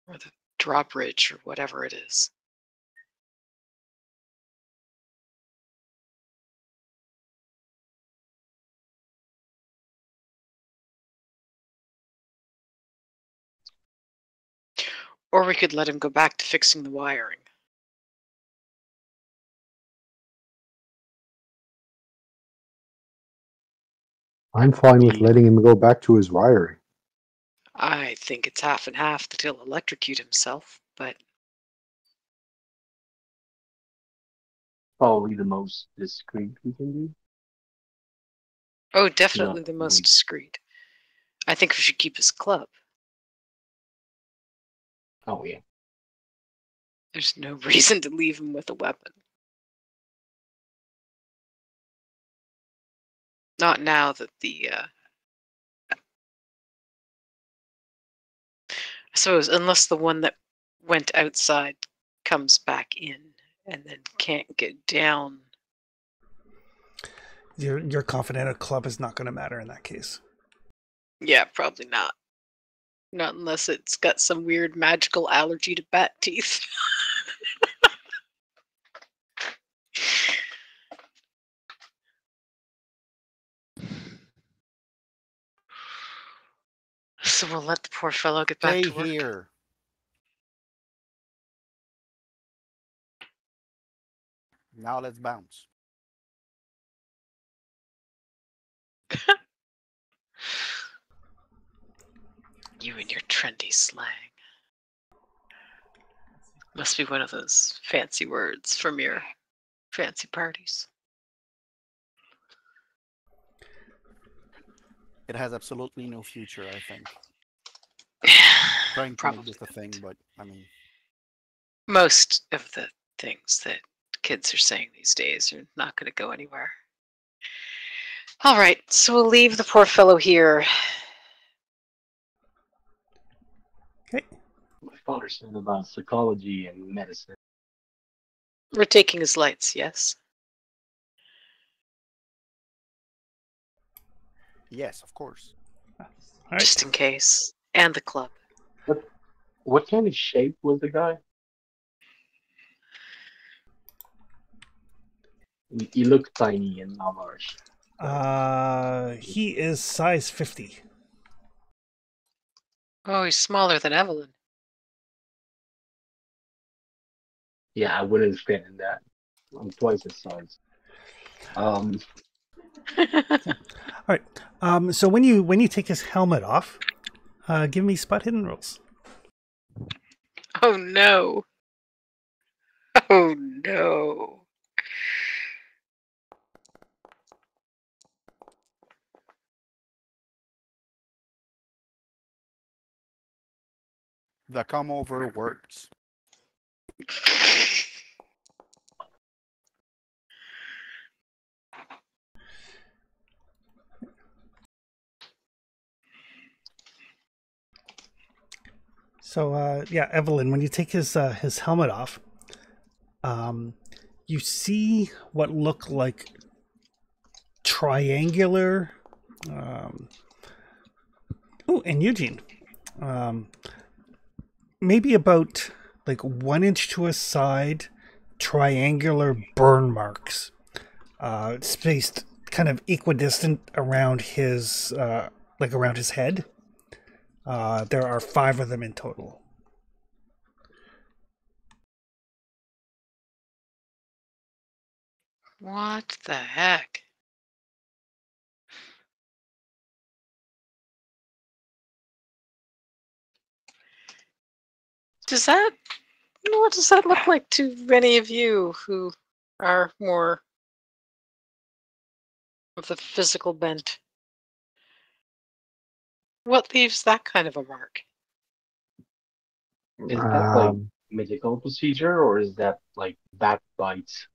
or the drawbridge or whatever it is. Or we could let him go back to fixing the wiring. I'm fine with letting him go back to his wiring. I think it's half and half that he'll electrocute himself, but Probably the most discreet we can do. oh, definitely Yeah, the most discreet. I think we should keep his club. Oh yeah. There's no reason to leave him with a weapon. Not now that I suppose, unless the one that went outside comes back in and then can't get down. You're confident a club is not going to matter in that case. Yeah, probably not. Not unless it's got some weird magical allergy to bat teeth. So we'll let the poor fellow get back Stay to work. here. Now let's bounce. You and your trendy slang. Must be one of those fancy words from your fancy parties. It has absolutely no future, I think. Trying to make this a thing, but I mean, Most of the things that kids are saying these days are not going to go anywhere. All right, so we'll leave the poor fellow here. Okay. My father said about psychology and medicine. We're taking his lights, yes? yes, of course. All right. Just in case. And the club. What kind of shape was the guy? He looked tiny and malnourished. He is size 50. Oh, he's smaller than Evelyn. Yeah, I wouldn't fit in that. I'm twice his size. All right. So when you take his helmet off, give me spot hidden rolls. Oh no. Oh no. The come over works. So yeah, Evelyn, when you take his helmet off, you see what look like triangular. Oh, and Eugene, maybe about like 1 inch to a side, triangular burn marks, spaced kind of equidistant around his around his head. There are 5 of them in total. What the heck? What does that look like to many of you who are more of the physical bent? What leaves that kind of a mark? Is that like Um, medical procedure or is that like bat bites?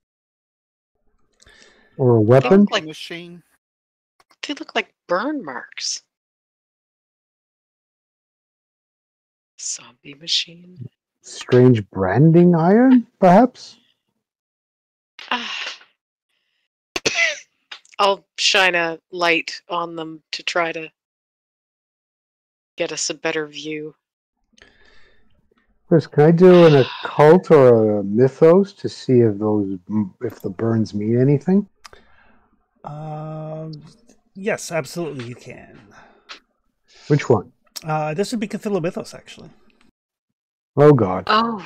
or a They weapon? look like Machine. burn marks. Zombie machine. Strange branding iron, perhaps? Ah. I'll shine a light on them to try to get us a better view. Chris, can I do an occult or a mythos to see if the burns mean anything? Yes, absolutely, you can. Which one? This would be Cthulhu Mythos, actually. Oh God. Oh.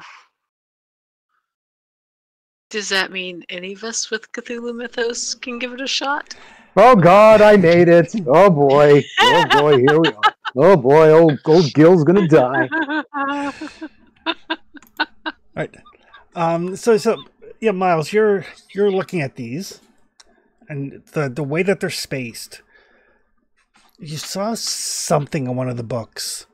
Does that mean any of us with Cthulhu Mythos can give it a shot? Oh God, I made it. Oh boy. Oh boy, here we are. Oh boy, old Gil's gonna die. All right. So yeah, Miles, you're looking at these, and the way that they're spaced, you saw something in one of the books,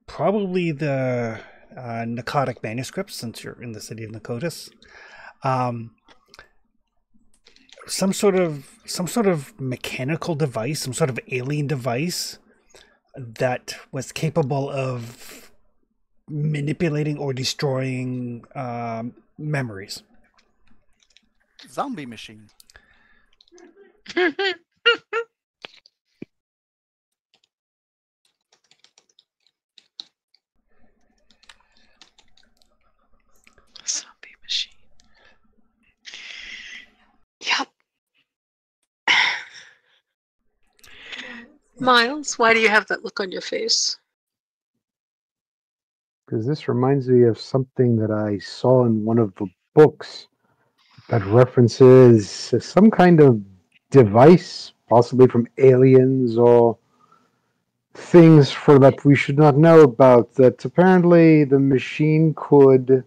probably the Narcotic manuscripts, since you're in the city of Nakotis. Some sort of mechanical device, some sort of alien device that was capable of manipulating or destroying memories. Zombie machine. Zombie machine. Yep. Miles, why do you have that look on your face? Because this reminds me of something that I saw in one of the books that references some kind of device, possibly from aliens or things for that we should not know about. That apparently the machine could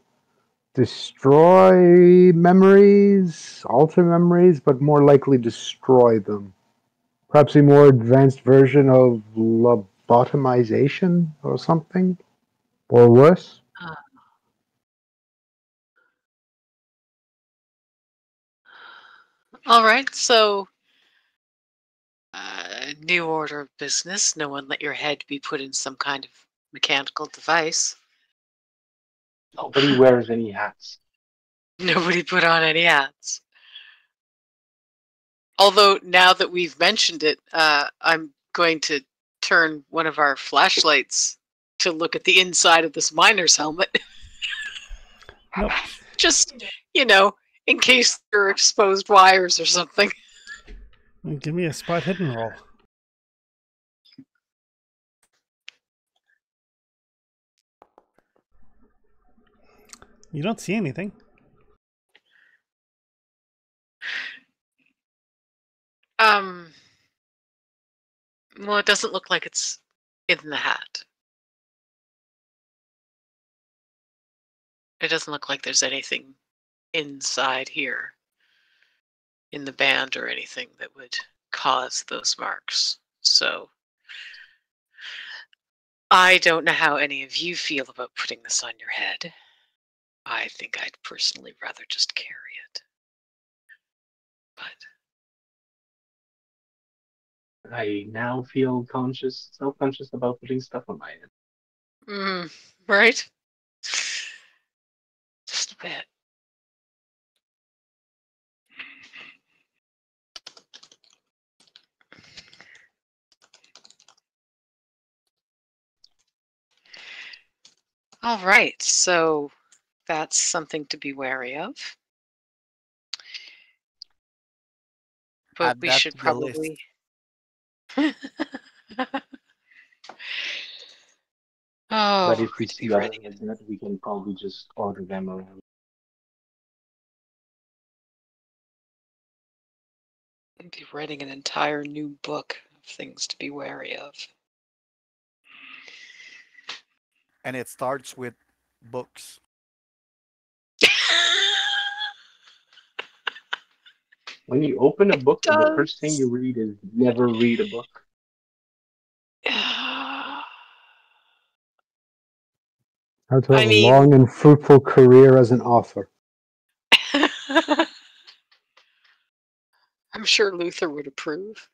destroy memories, alter memories, but more likely destroy them. Perhaps a more advanced version of lobotomization or something, or worse. All right, so new order of business. No one let your head be put in some kind of mechanical device. Nobody wears any hats. Nobody put on any hats. Although now that we've mentioned it, I'm going to turn one of our flashlights to look at the inside of this miner's helmet. Nope. Just, in case there are exposed wires or something. Give me a spot hidden roll. You don't see anything. Well, it doesn't look like it's in the hat. It doesn't look like there's anything inside here in the band or anything that would cause those marks. So I don't know how any of you feel about putting this on your head. I think I'd personally rather just carry it. But I now feel self-conscious about putting stuff on my head. right? Just a bit. All right, so that's something to be wary of. But Add we that should to the list. probably. Oh, But we're if we going to be see other writing it. than that, we can probably just order them around. Be writing an entire new book of things to be wary of. And it starts with books. When you open a It book, the first thing does. you read is never read a book. How to I have a mean, long and fruitful career as an author. I'm sure Luther would approve.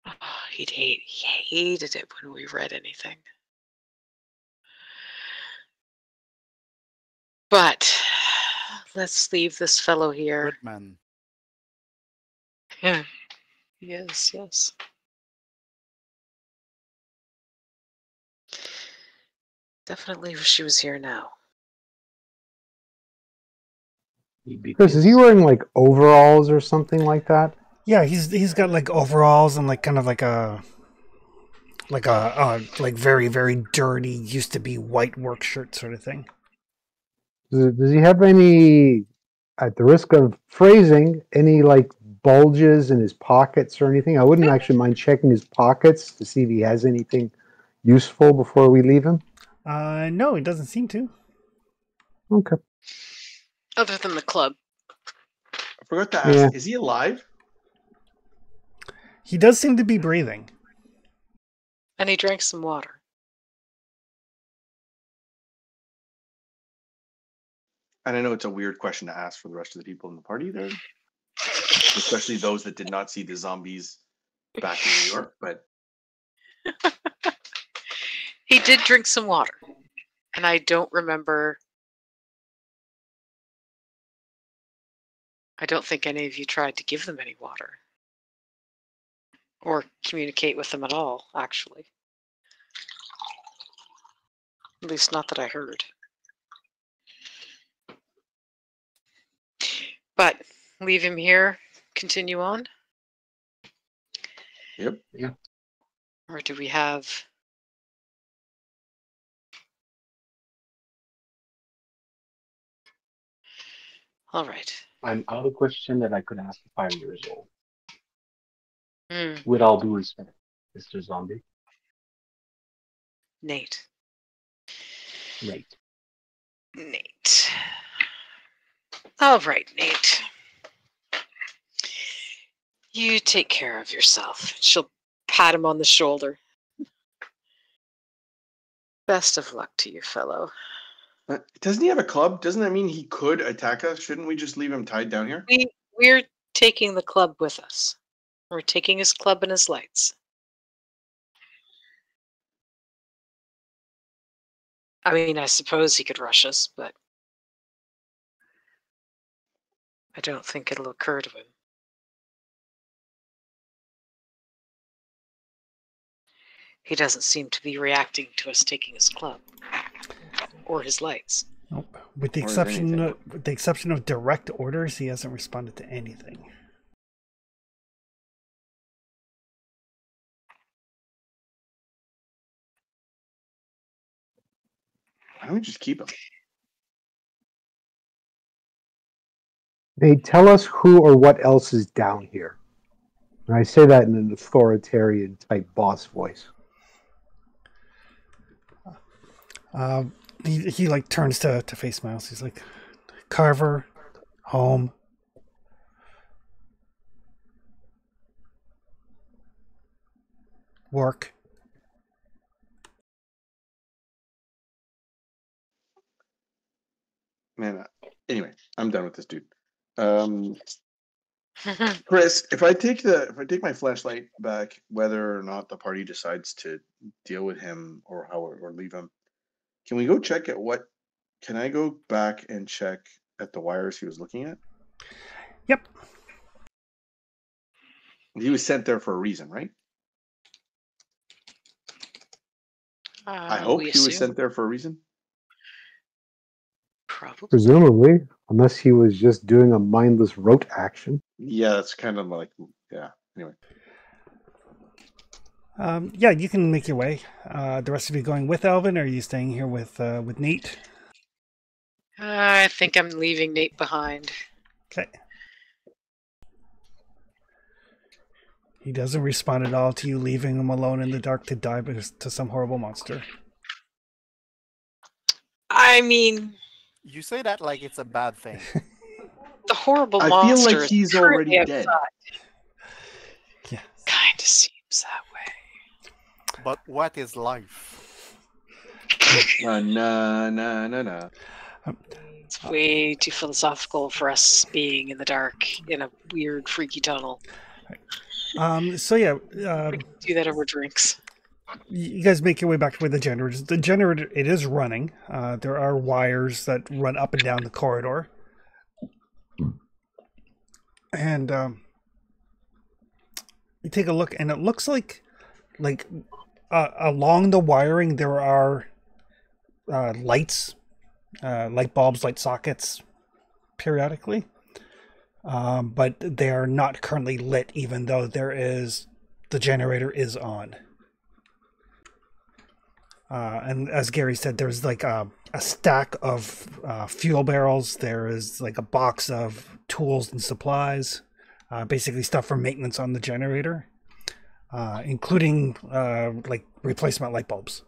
Oh, he hated it when we read anything. But let's leave this fellow here. Good man. Yeah. Yes, yes. Definitely wish she was here now. He'd be Chris, is he pissed. wearing like overalls or something like that? Yeah, he's got like overalls and like kind of like a like very very dirty used to be white work shirt sort of thing. Does he have any, at the risk of phrasing, any like bulges in his pockets or anything? I wouldn't actually mind checking his pockets to see if he has anything useful before we leave him. No, it doesn't seem to. Okay. Other than the club. I forgot to ask, Yeah. is he alive? He does seem to be breathing. And he drank some water. And I know it's a weird question to ask for the rest of the people in the party there, especially those that did not see the zombies back in New York, but He did drink some water. And I don't remember. I don't think any of you tried to give them any water. Or communicate with them at all, actually. At least not that I heard. But leave him here, continue on? yep. Yeah. Or do we have... All right. I'm out of question that I could ask if I'm years old. Hmm. With all due respect, Mr. Zombie. Nate. Nate. Nate. All right, Nate. You take care of yourself. She'll pat him on the shoulder. Best of luck to you, fellow. Doesn't he have a club? Doesn't that mean he could attack us? Shouldn't we just leave him tied down here? We're taking the club with us. We're taking his club and his lights. I mean, I suppose he could rush us, but I don't think it'll occur to him. He doesn't seem to be reacting to us taking his club or his lights. Nope. With the Or is anything. exception of direct orders, he hasn't responded to anything. Why don't we just keep him? They tell us who or what else is down here. And I say that in an authoritarian type boss voice. He like turns to face Miles. He's like, Carver, home. Work. Man, anyway, I'm done with this dude. Chris, if I take my flashlight back, whether or not the party decides to deal with him or leave him, can we go check at what? Can I go back and check at the wires he was looking at? Yep. He was sent there for a reason, right? I hope we he was assume, sent there for a reason. probably. Presumably, unless he was just doing a mindless rote action. Yeah, that's kind of like, yeah. Anyway, Yeah, you can make your way. The rest of you going with Alvin, or are you staying here with Nate? I think I'm leaving Nate behind. Okay. He doesn't respond at all to you leaving him alone in the dark to die to some horrible monster. I mean, You say that like it's a bad thing. the horrible I monster feel like is he's currently already dead. outside. Yeah. Kind of seems that way. But what is life? Nah, nah, nah. It's way too philosophical for us being in the dark in a weird, freaky tunnel. So yeah, We can do that over drinks. you guys make your way back to where the generator is. The generator, it is running. There are wires that run up and down the corridor. And you take a look, and it looks like along the wiring there are lights, light bulbs, light sockets, periodically. But they are not currently lit, even though the generator is on. And as Gary said, there's like a stack of fuel barrels. There is like a box of tools and supplies, basically stuff for maintenance on the generator, including like replacement light bulbs.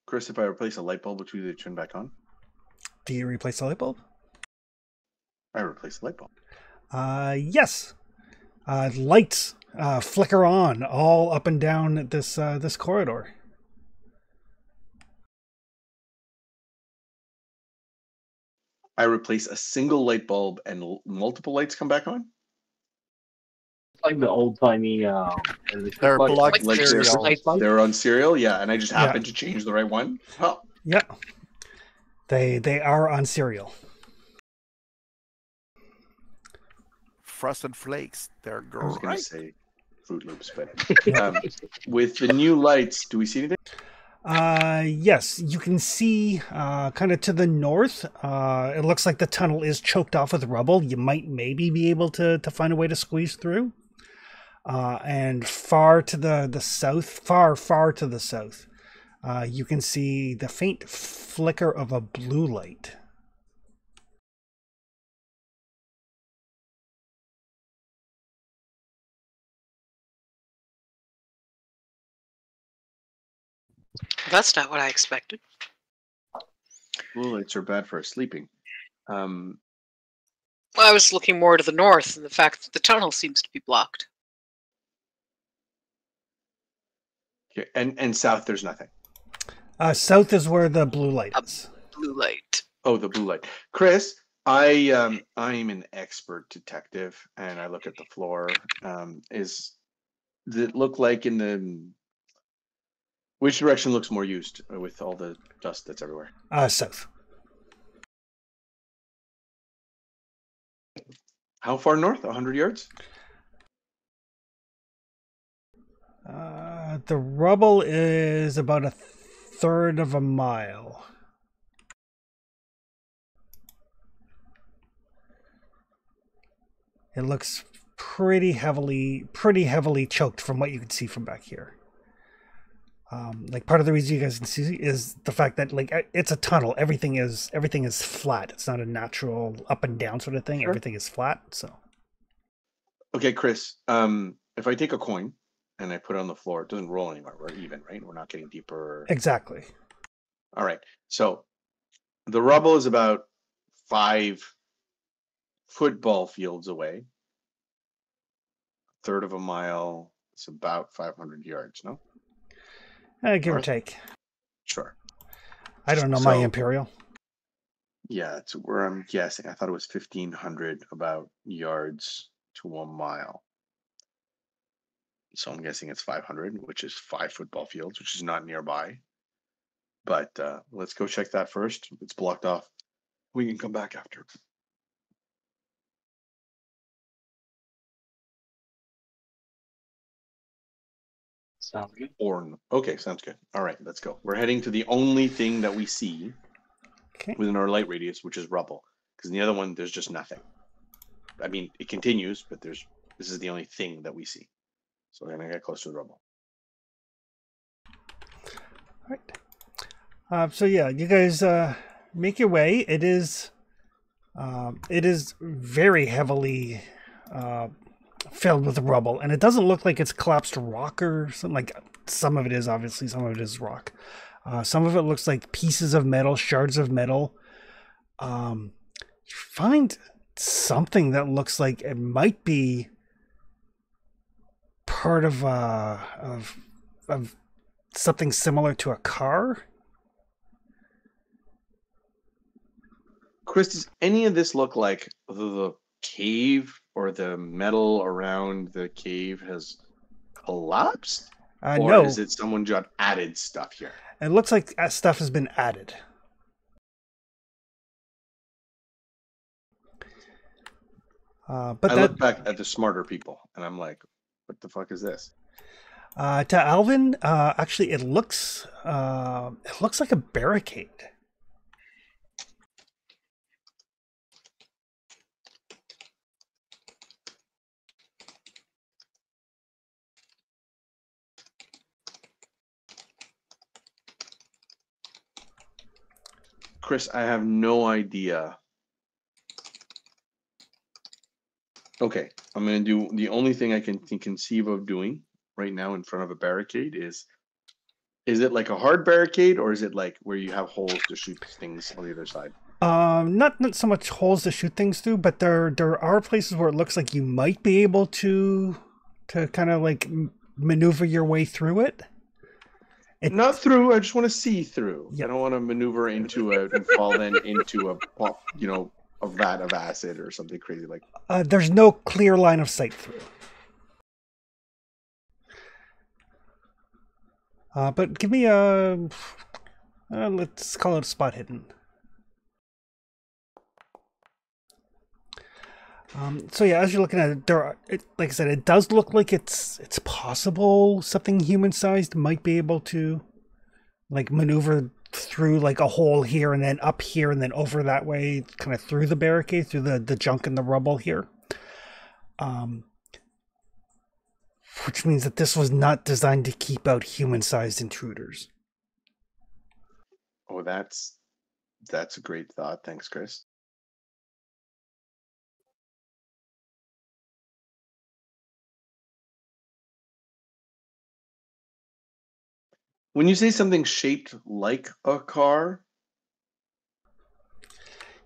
Chris, if I replace a light bulb, which we turn back on? Do you replace the light bulb? I replace the light bulb. Yes. Lights flicker on all up and down this corridor. I replace a single light bulb and multiple lights come back on? Like the old timey electric They're light, plugged Like serial. they're on serial, yeah, and I just happened Yeah. to change the right one? Oh, Yeah. They are on serial. Frosted Flakes. They're I was going to great. say Fruit Loops, but with the new lights, do we see anything? Yes, you can see kind of to the north. It looks like the tunnel is choked off with rubble. You might maybe be able to find a way to squeeze through. And far to the south, far to the south, you can see the faint flicker of a blue light. That's not what I expected. Blue lights are bad for sleeping. Well, I was looking more to the north, and the fact that the tunnel seems to be blocked. Okay, and south, there's nothing. South is where the blue light is. Blue light. Oh, the blue light. Chris, I'm an expert detective, and I look at the floor. Does it look like which direction looks more used with all the dust that's everywhere? South. How far north? 100 yards? The rubble is about a third of a mile. It looks pretty heavily choked from what you can see from back here. Like part of the reason you guys can see is the fact that like it's a tunnel. Everything is flat. It's not a natural up and down sort of thing. Sure. Everything is flat. So Okay, Chris. If I take a coin and I put it on the floor, it doesn't roll anymore. We're even, right? We're not getting deeper. exactly. All right. So the rubble is about 5 football fields away. A third of a mile. It's about 500 yards. No. Give or North? take. Sure. I don't know my So- imperial. Yeah, it's where I'm guessing. I thought it was 1,500 about yards to 1 mile. So I'm guessing it's 500, which is 5 football fields, which is not nearby. But let's go check that first. It's blocked off. We can come back after. Sounds good. Okay, sounds good. All right, let's go. We're heading to the only thing that we see Okay. within our light radius, which is rubble. Because in the other one, there's just nothing. I mean, it continues, but this is the only thing that we see. So we're gonna get close to the rubble. All right. So yeah, you guys make your way. It is very heavily filled with rubble, and it doesn't look like it's collapsed rock or something. Like some of it is, obviously, some of it is rock. Some of it looks like pieces of metal, shards of metal. You find something that looks like it might be part of something similar to a car. Chris, does any of this look like the cave or the metal around the cave has collapsed? Or No. is it someone just added stuff here? It looks like stuff has been added. But I look back at the smarter people and I'm like, what the fuck is this? To Alvin, actually, it looks like a barricade. Chris, I have no idea. Okay, I'm going to do the only thing I can conceive of doing right now in front of a barricade is it like a hard barricade or is it like where you have holes to shoot things on the other side? Not so much holes to shoot things through, but there are places where it looks like you might be able to kind of like maneuver your way through it. Not through. I just want to see through. Yep. I don't want to maneuver into it and fall then into a pop, a vat of acid or something crazy like. There's no clear line of sight through. But give me a let's call it spot hidden. So yeah, as you're looking at it, like I said, it does look like it's possible something human-sized might be able to like maneuver through like a hole here and then up here and then over that way, kind of through the barricade, through the junk and the rubble here. Which means that this was not designed to keep out human-sized intruders. Oh, that's a great thought. Thanks, Chris. When you say something shaped like a car,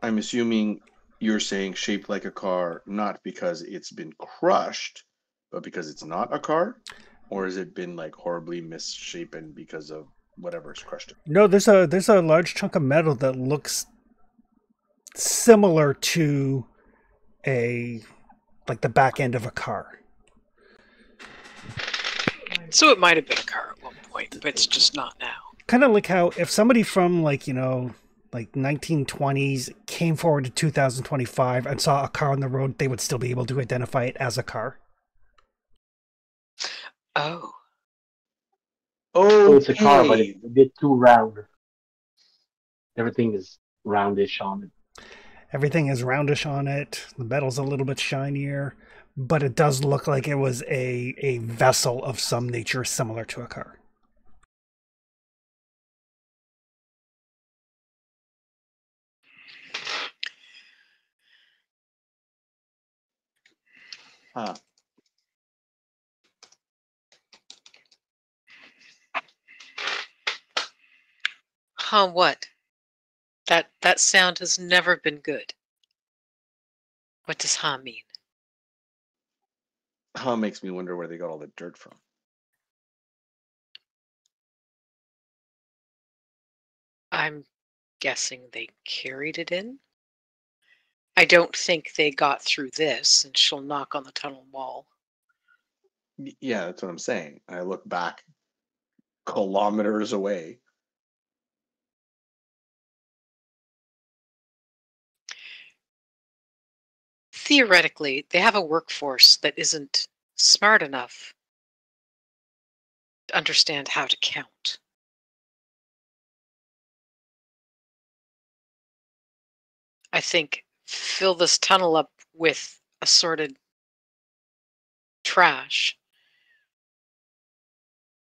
I'm assuming you're saying shaped like a car, not because it's been crushed, but because it's not a car? Or has it been like horribly misshapen because of whatever's crushed it? No, there's a large chunk of metal that looks similar to like the back end of a car. So it might have been a car at one point, but it's just not now. Kind of like how if somebody from like 1920s came forward to 2025 and saw a car on the road, they would still be able to identify it as a car. Oh. Oh, So it's a car, but it's a bit too round. Everything is roundish on it. Everything is roundish on it. The metal's a little bit shinier, but it does look like it was a vessel of some nature similar to a car. Huh. Huh, what? That sound has never been good. What does huh mean? Huh makes me wonder where they got all the dirt from. I'm guessing they carried it in. I don't think they got through this, and she'll knock on the tunnel wall. Yeah, that's what I'm saying. I look back kilometers away. Theoretically, they have a workforce that isn't smart enough understand how to count. I think fill this tunnel up with assorted trash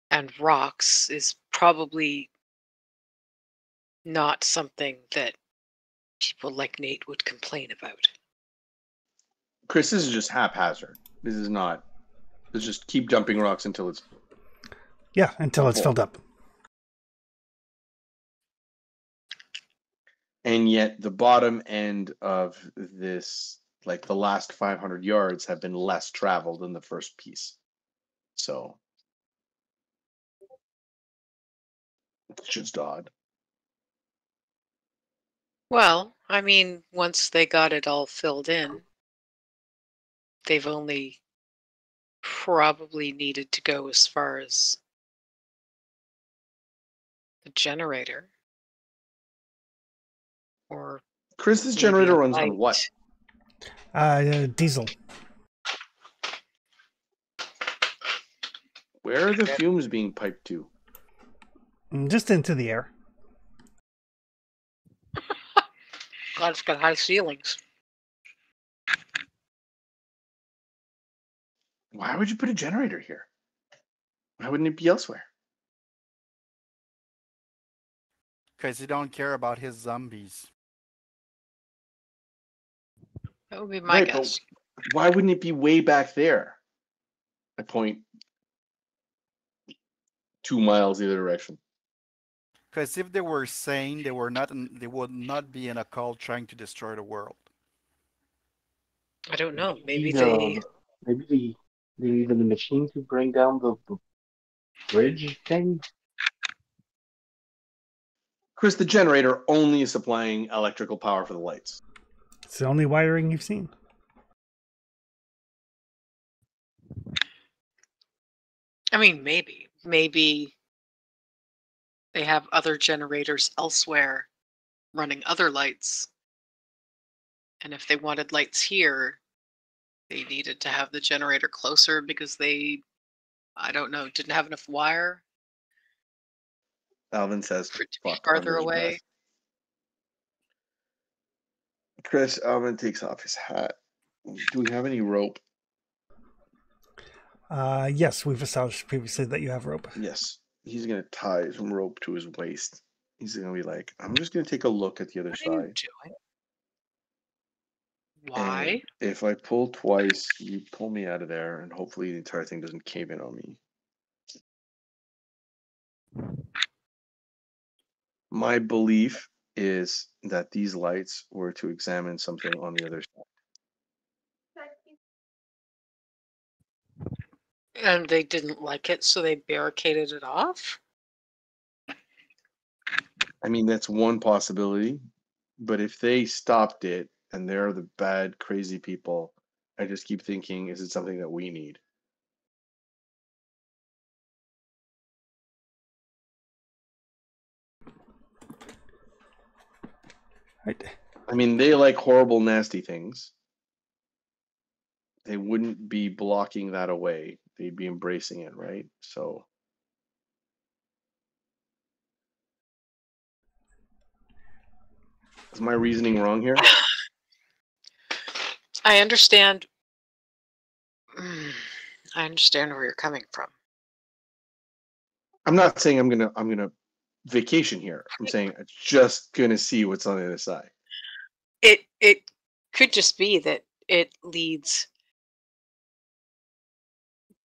and rocks is probably not something that people like Nate would complain about. Chris, this is just haphazard. This is not. Let's just keep dumping rocks until it's. Yeah, until it's full. filled up. And yet the bottom end of this, like the last 500 yards, have been less traveled than the first piece. So it's just odd. Well, I mean, once they got it all filled in, they've only probably needed to go as far as the generator. Or Chris, this maybe generator a runs on what? Diesel. Where are the fumes being piped to? Just into the air. God, it's got high ceilings. Why would you put a generator here? Why wouldn't it be elsewhere? Because you don't care about his zombies. That would be my Right, guess. but why wouldn't it be way back there? I point 2 miles either direction. Because if they were sane, they would not be in a cult trying to destroy the world. I don't know. Maybe Maybe they needed the machine to bring down the bridge thing. Chris, the generator only is supplying electrical power for the lights. It's the only wiring you've seen. I mean, maybe they have other generators elsewhere running other lights. And if they wanted lights here, they needed to have the generator closer because they, I don't know, didn't have enough wire Alvin says, for it to be fuck, farther under his away. breath. Chris, Alvin takes off his hat. Do we have any rope? Yes, we've established previously that you have rope. Yes. He's going to tie some rope to his waist. He's going to be like, I'm just going to take a look at the other What are you side. doing? Why? And if I pull twice, you pull me out of there, and hopefully the entire thing doesn't cave in on me. My belief is that these lights were to examine something on the other side. And they didn't like it, so they barricaded it off? I mean, that's one possibility. But if they stopped it and they're the bad, crazy people, I just keep thinking, is it something that we need? Right. I mean, they like horrible, nasty things. They wouldn't be blocking that away. They'd be embracing it, right? So is my reasoning wrong here? I understand. I understand where you're coming from. I'm not saying I'm gonna vacation here. I'm saying I'm just gonna see what's on the other side. It could just be that it leads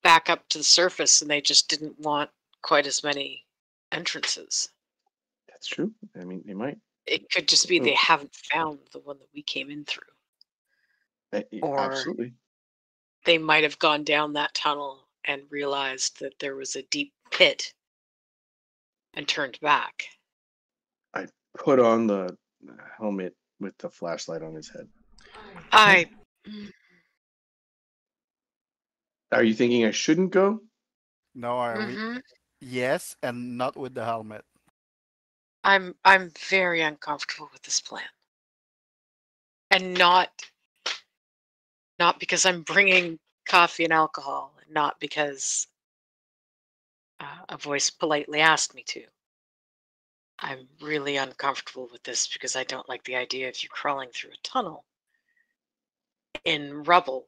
back up to the surface and they just didn't want quite as many entrances. That's true. I mean, they might. It could just be they haven't found the one that we came in through. Or Absolutely. they might have gone down that tunnel and realized that there was a deep pit and turned back. I put on the helmet with the flashlight on his head. Are you thinking I shouldn't go? No, yes, and not with the helmet. I'm very uncomfortable with this plan. And not because I'm bringing coffee and alcohol, and not because A voice politely asked me to. I'm really uncomfortable with this because I don't like the idea of you crawling through a tunnel in rubble.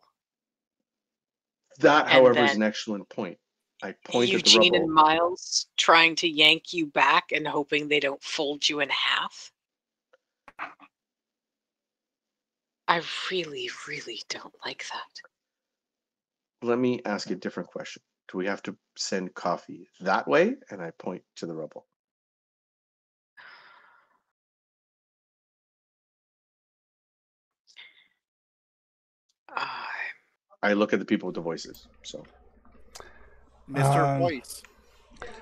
That, And however, is then an excellent point. I point at the Eugene rubble. and Miles trying to yank you back and hoping they don't fold you in half. I really, really don't like that. Let me ask a different question. Do we have to send coffee that way? And I point to the rubble. I look at the people with the voices. So, Mr. Voice.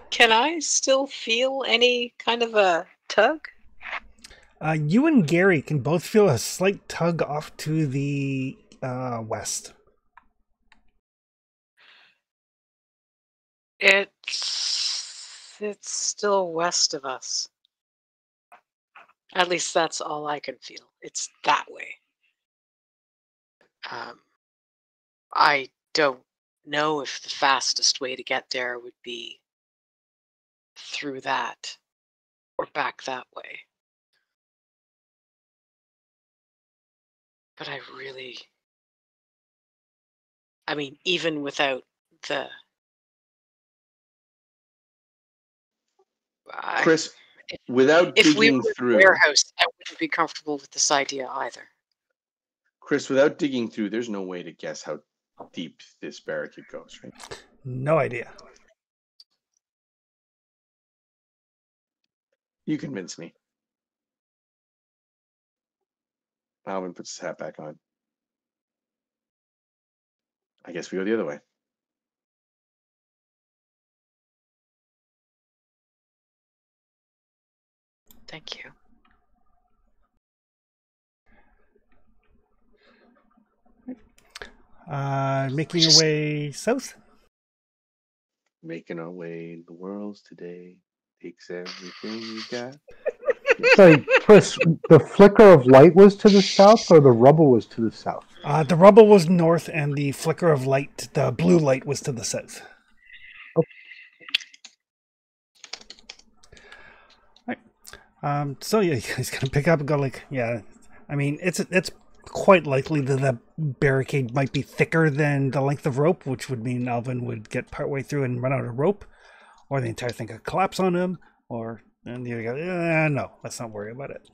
Can I still feel any kind of a tug? You and Gary can both feel a slight tug off to the west. It's still west of us. At least that's all I can feel. It's that way. I don't know if the fastest way to get there would be through that or back that way. But I mean, even without the... Chris, without if we digging were in through, the warehouse, I wouldn't be comfortable with this idea either. Chris, without digging through, there's no way to guess how deep this barricade goes, right? No idea. You convince me. Alvin puts his hat back on. I guess we go the other way. Thank you. Making your way south. Making our way in the worlds today takes everything we got. Sorry, Chris, the flicker of light was to the south or the rubble was to the south? The rubble was north and the flicker of light, the blue light, was to the south. So yeah, he's gonna pick up and go like, yeah. I mean, it's quite likely that the barricade might be thicker than the length of rope, which would mean Alvin would get partway through and run out of rope, or the entire thing could collapse on him, or and you go, no, let's not worry about it.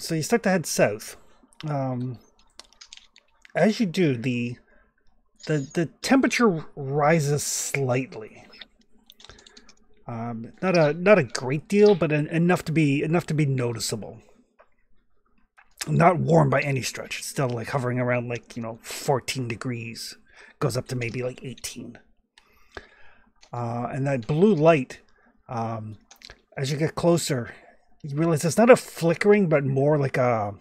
So you start to head south. As you do, the temperature rises slightly. Not a great deal, but enough to be noticeable. Not warm by any stretch. It's still like hovering around 14 degrees. Goes up to maybe like 18. And that blue light, as you get closer, you realize it's not a flickering, but more like a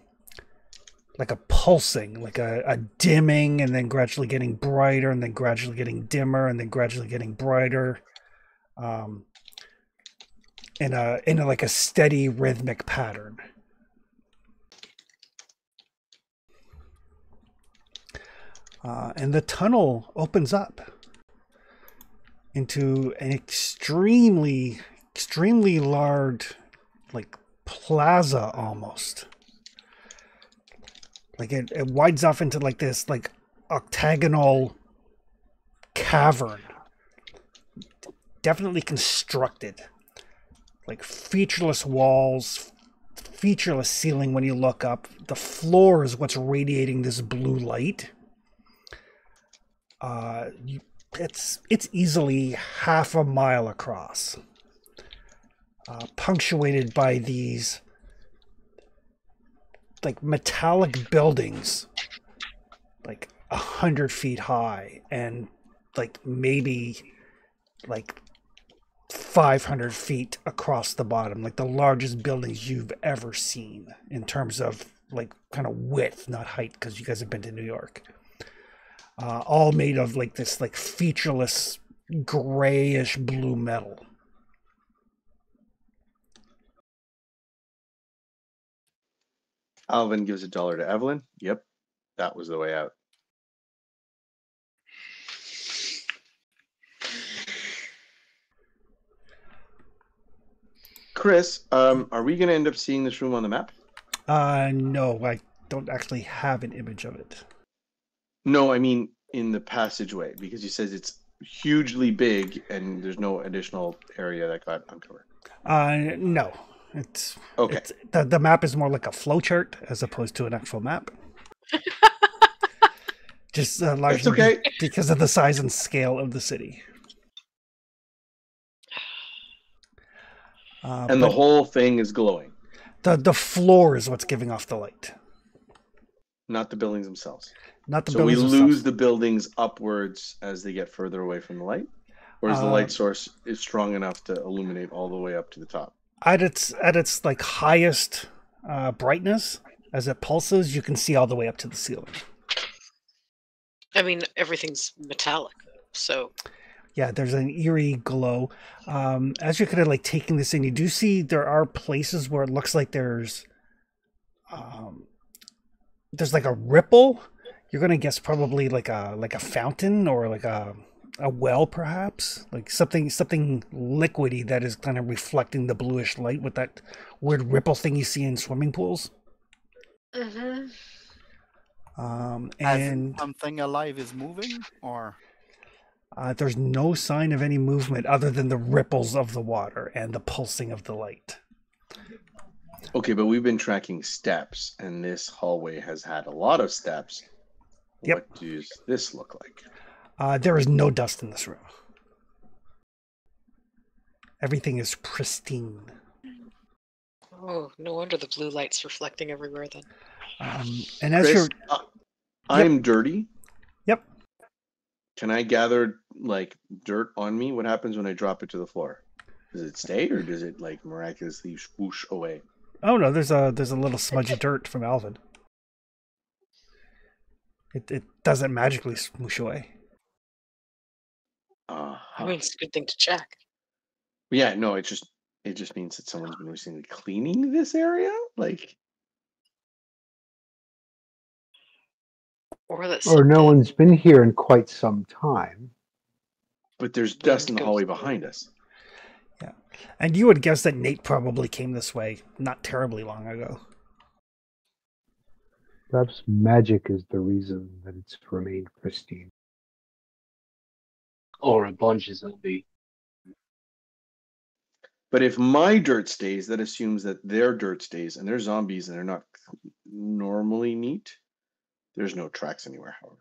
pulsing, like a dimming, and then gradually getting brighter, and then gradually getting dimmer, and then gradually getting brighter. In a like a steady rhythmic pattern. And the tunnel opens up into an extremely large, like, plaza almost. Like it widens off into like this like octagonal cavern. Definitely constructed. Like featureless walls, featureless ceiling when you look up. The floor is what's radiating this blue light. It's easily half a mile across, punctuated by these like metallic buildings, like 100 feet high, and like maybe like 500 feet across the bottom, like the largest buildings you've ever seen in terms of like kind of width, not height, because you guys have been to New York. All made of like this like featureless grayish blue metal. Alvin gives $1 to Evelyn. Yep, that was the way out. Chris, are we going to end up seeing this room on the map? No, I don't actually have an image of it. No, I mean in the passageway, because he says it's hugely big and there's no additional area that got uncovered. No. It's Okay. The map is more like a flowchart as opposed to an actual map. Just largely okay. because of the size and scale of the city. And the whole thing is glowing, The floor is what's giving off the light, not the buildings themselves. not the So we buildings lose themselves. the buildings upwards as they get further away from the light? Or is the light source is strong enough to illuminate all the way up to the top? At its like highest brightness, as it pulses, you can see all the way up to the ceiling. I mean, everything's metallic, so Yeah, there's an eerie glow. As you're kind of like taking this in, you do see there are places where it looks like there's like a ripple. You're gonna guess probably like a fountain or like a well, perhaps, like something liquidy that is kind of reflecting the bluish light with that weird ripple thing you see in swimming pools. mm-hmm. And something alive is moving, or there's no sign of any movement other than the ripples of the water and the pulsing of the light. Okay, but we've been tracking steps, and this hallway has had a lot of steps. Yep. What does this look like? There is no dust in this room. Everything is pristine. Oh, no wonder the blue light's reflecting everywhere then. And as Chris, you're, I'm dirty. Yep. Can I gather like dirt on me? What happens when I drop it to the floor? Does it stay, or does it like miraculously swoosh away? Oh no, there's a little smudge of dirt from Alvin. It doesn't magically smoosh away. I mean, it's a good thing to check. Yeah, no, it just means that someone's been recently cleaning this area, like. Or no one's been here in quite some time. But there's dust in the hallway behind us. Yeah, and you would guess that Nate probably came this way not terribly long ago. Perhaps magic is the reason that it's remained pristine. Or a bunch of zombie. But if my dirt stays, that assumes that their dirt stays, and they're zombies and they're not normally neat. There's no tracks anywhere, however.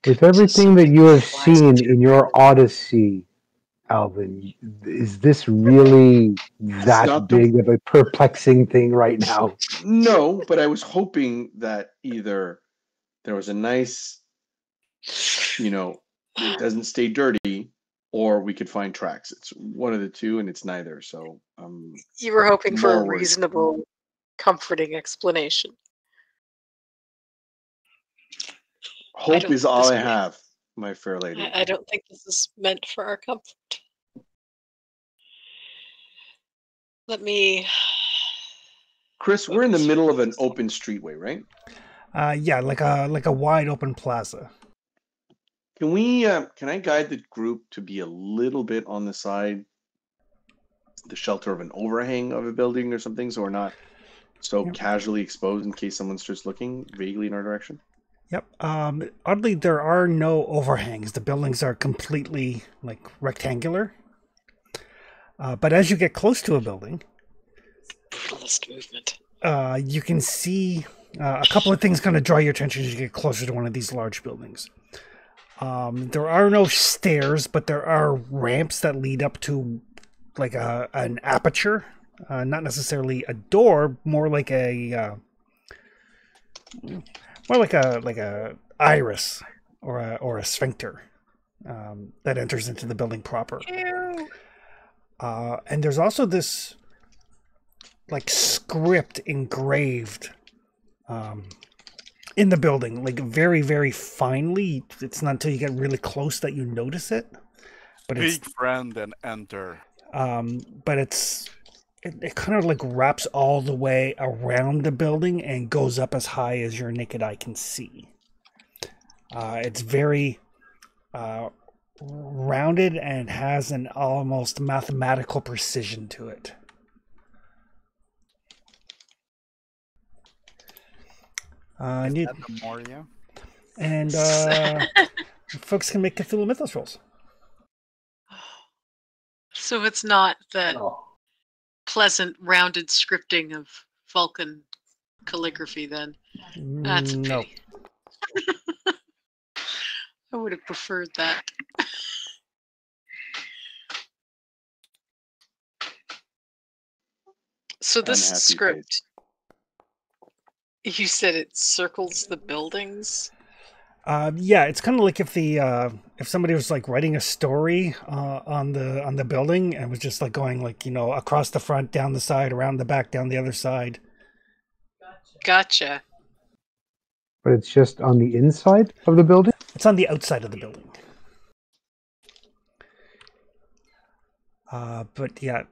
With everything that you have seen in your odyssey, Alvin, is this really that big of a perplexing thing right now? No, but I was hoping that either there was a nice, it doesn't stay dirty, or we could find tracks. It's one of the two, and it's neither. So you were hoping for a worried. reasonable, comforting explanation. Hope is all I have, my fair lady. I don't think this is meant for our comfort. Let me. Chris, we're in the middle of an open streetway, right? Yeah, like a wide open plaza. Can we? Can I guide the group to be a little bit on the side, the shelter of an overhang of a building or something, so we're not so casually exposed in case someone starts looking vaguely in our direction? Yep. Oddly, there are no overhangs. The buildings are completely like rectangular. But as you get close to a building, brutalist movement. You can see a couple of things kind of draw your attention as you get closer to one of these large buildings. There are no stairs, but there are ramps that lead up to like an aperture, not necessarily a door, more like a iris or a sphincter that enters into the building proper. Ew. And there's also this like script engraved in the building, like very, very finely. It's not until you get really close that you notice it. But Big friend and enter. But it kind of like wraps all the way around the building and goes up as high as your naked eye can see. It's very rounded and has an almost mathematical precision to it. Is Need, that the Moria? and folks can make Cthulhu Mythos rolls. So it's not that Oh, pleasant rounded scripting of Vulcan calligraphy then. That's a No. pity. I would have preferred that. So this Unhappy script, you said it circles the buildings? Yeah, it's kind of like if somebody was like writing a story on the building and was just like going like, you know, across the front, down the side, around the back, down the other side. Gotcha. But it's just on the inside of the building? It's on the outside of the building. But yeah,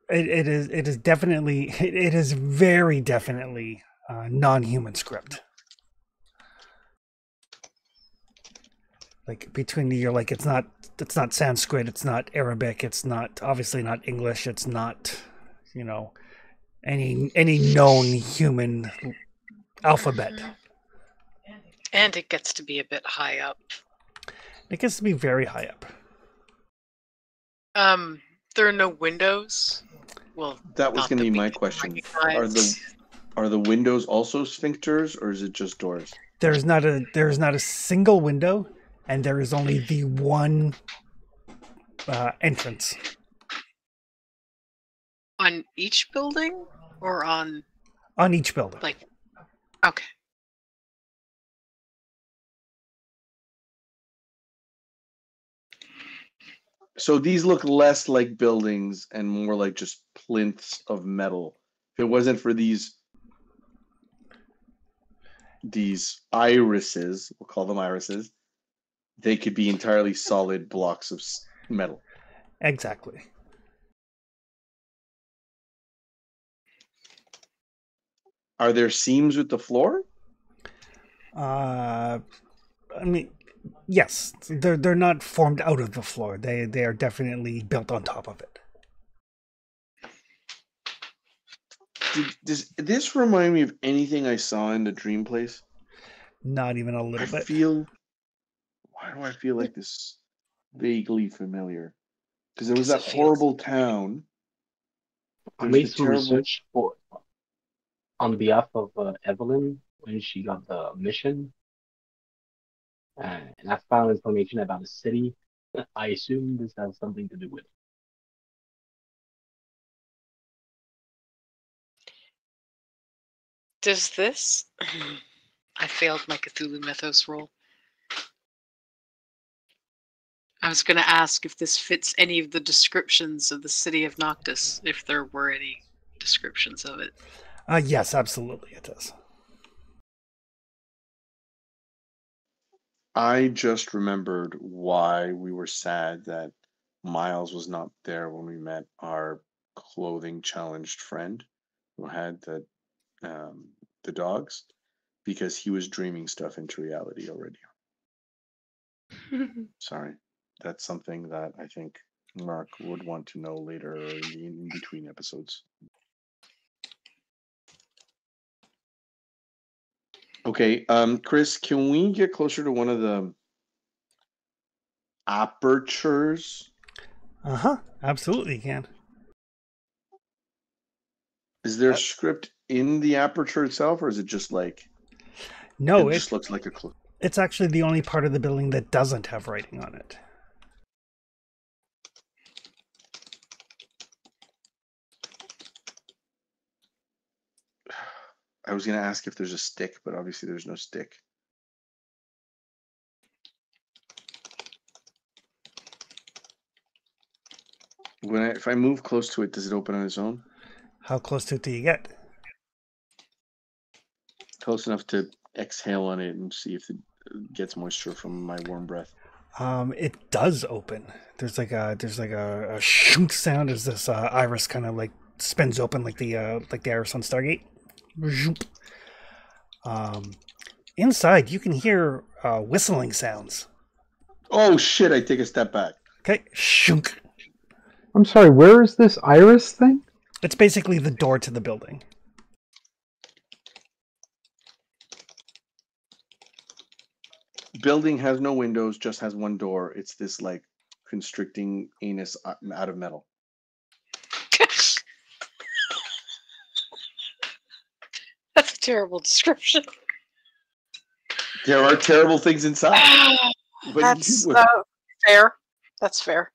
it is definitely it is very definitely non-human script. Like between the, you're like, it's not Sanskrit, it's not Arabic, it's not, obviously not English, it's not, you know, any known human alphabet. And it gets to be a bit high up. It gets to be very high up. There are no windows. Well, That was not going to that be we my can question. recognize. Are the windows also sphincters, or is it just doors? There is not a single window, and there is only the one entrance. On each building or on Each building. like okay. So these look less like buildings and more like just plinths of metal. If it wasn't for these irises, we'll call them irises, they could be entirely solid blocks of metal. Exactly. Are there seams with the floor? I mean, yes, they're not formed out of the floor. They are definitely built on top of it. Does this remind me of anything I saw in the Dream Place? Not even a little bit. Why do I feel like this vaguely familiar? Because there was Because that it feels- horrible town. I There's made the some terrible. research on behalf of Evelyn when she got the mission, and I found information about the city. I assume this has something to do with it. Does this? I failed my Cthulhu Mythos roll. I was going to ask if this fits any of the descriptions of the city of Noctis, if there were any descriptions of it. Yes, absolutely, it does. I just remembered why we were sad that Miles was not there when we met our clothing challenged friend who had the dogs, because he was dreaming stuff into reality already. Sorry, that's something that I think Mark would want to know later or in the in between episodes. Okay, Chris, can we get closer to one of the apertures? Absolutely, you can. Is there a script in the aperture itself, or is it just like No, it just looks like a it's actually the only part of the building that doesn't have writing on it. I was going to ask if there's a stick, but obviously there's no stick. If I move close to it, does it open on its own? How close to it do you get? Close enough to exhale on it and see if it gets moisture from my warm breath. It does open. There's like a shunk sound as this iris kind of like spins open like the iris on Stargate. Inside you can hear whistling sounds. Oh shit! I take a step back. Okay, shunk. I'm sorry, where is this iris thing? It's basically the door to the building. Building has no windows, just has one door. It's this like constricting anus out of metal. That's a terrible description. There are terrible things inside. That's fair. That's fair.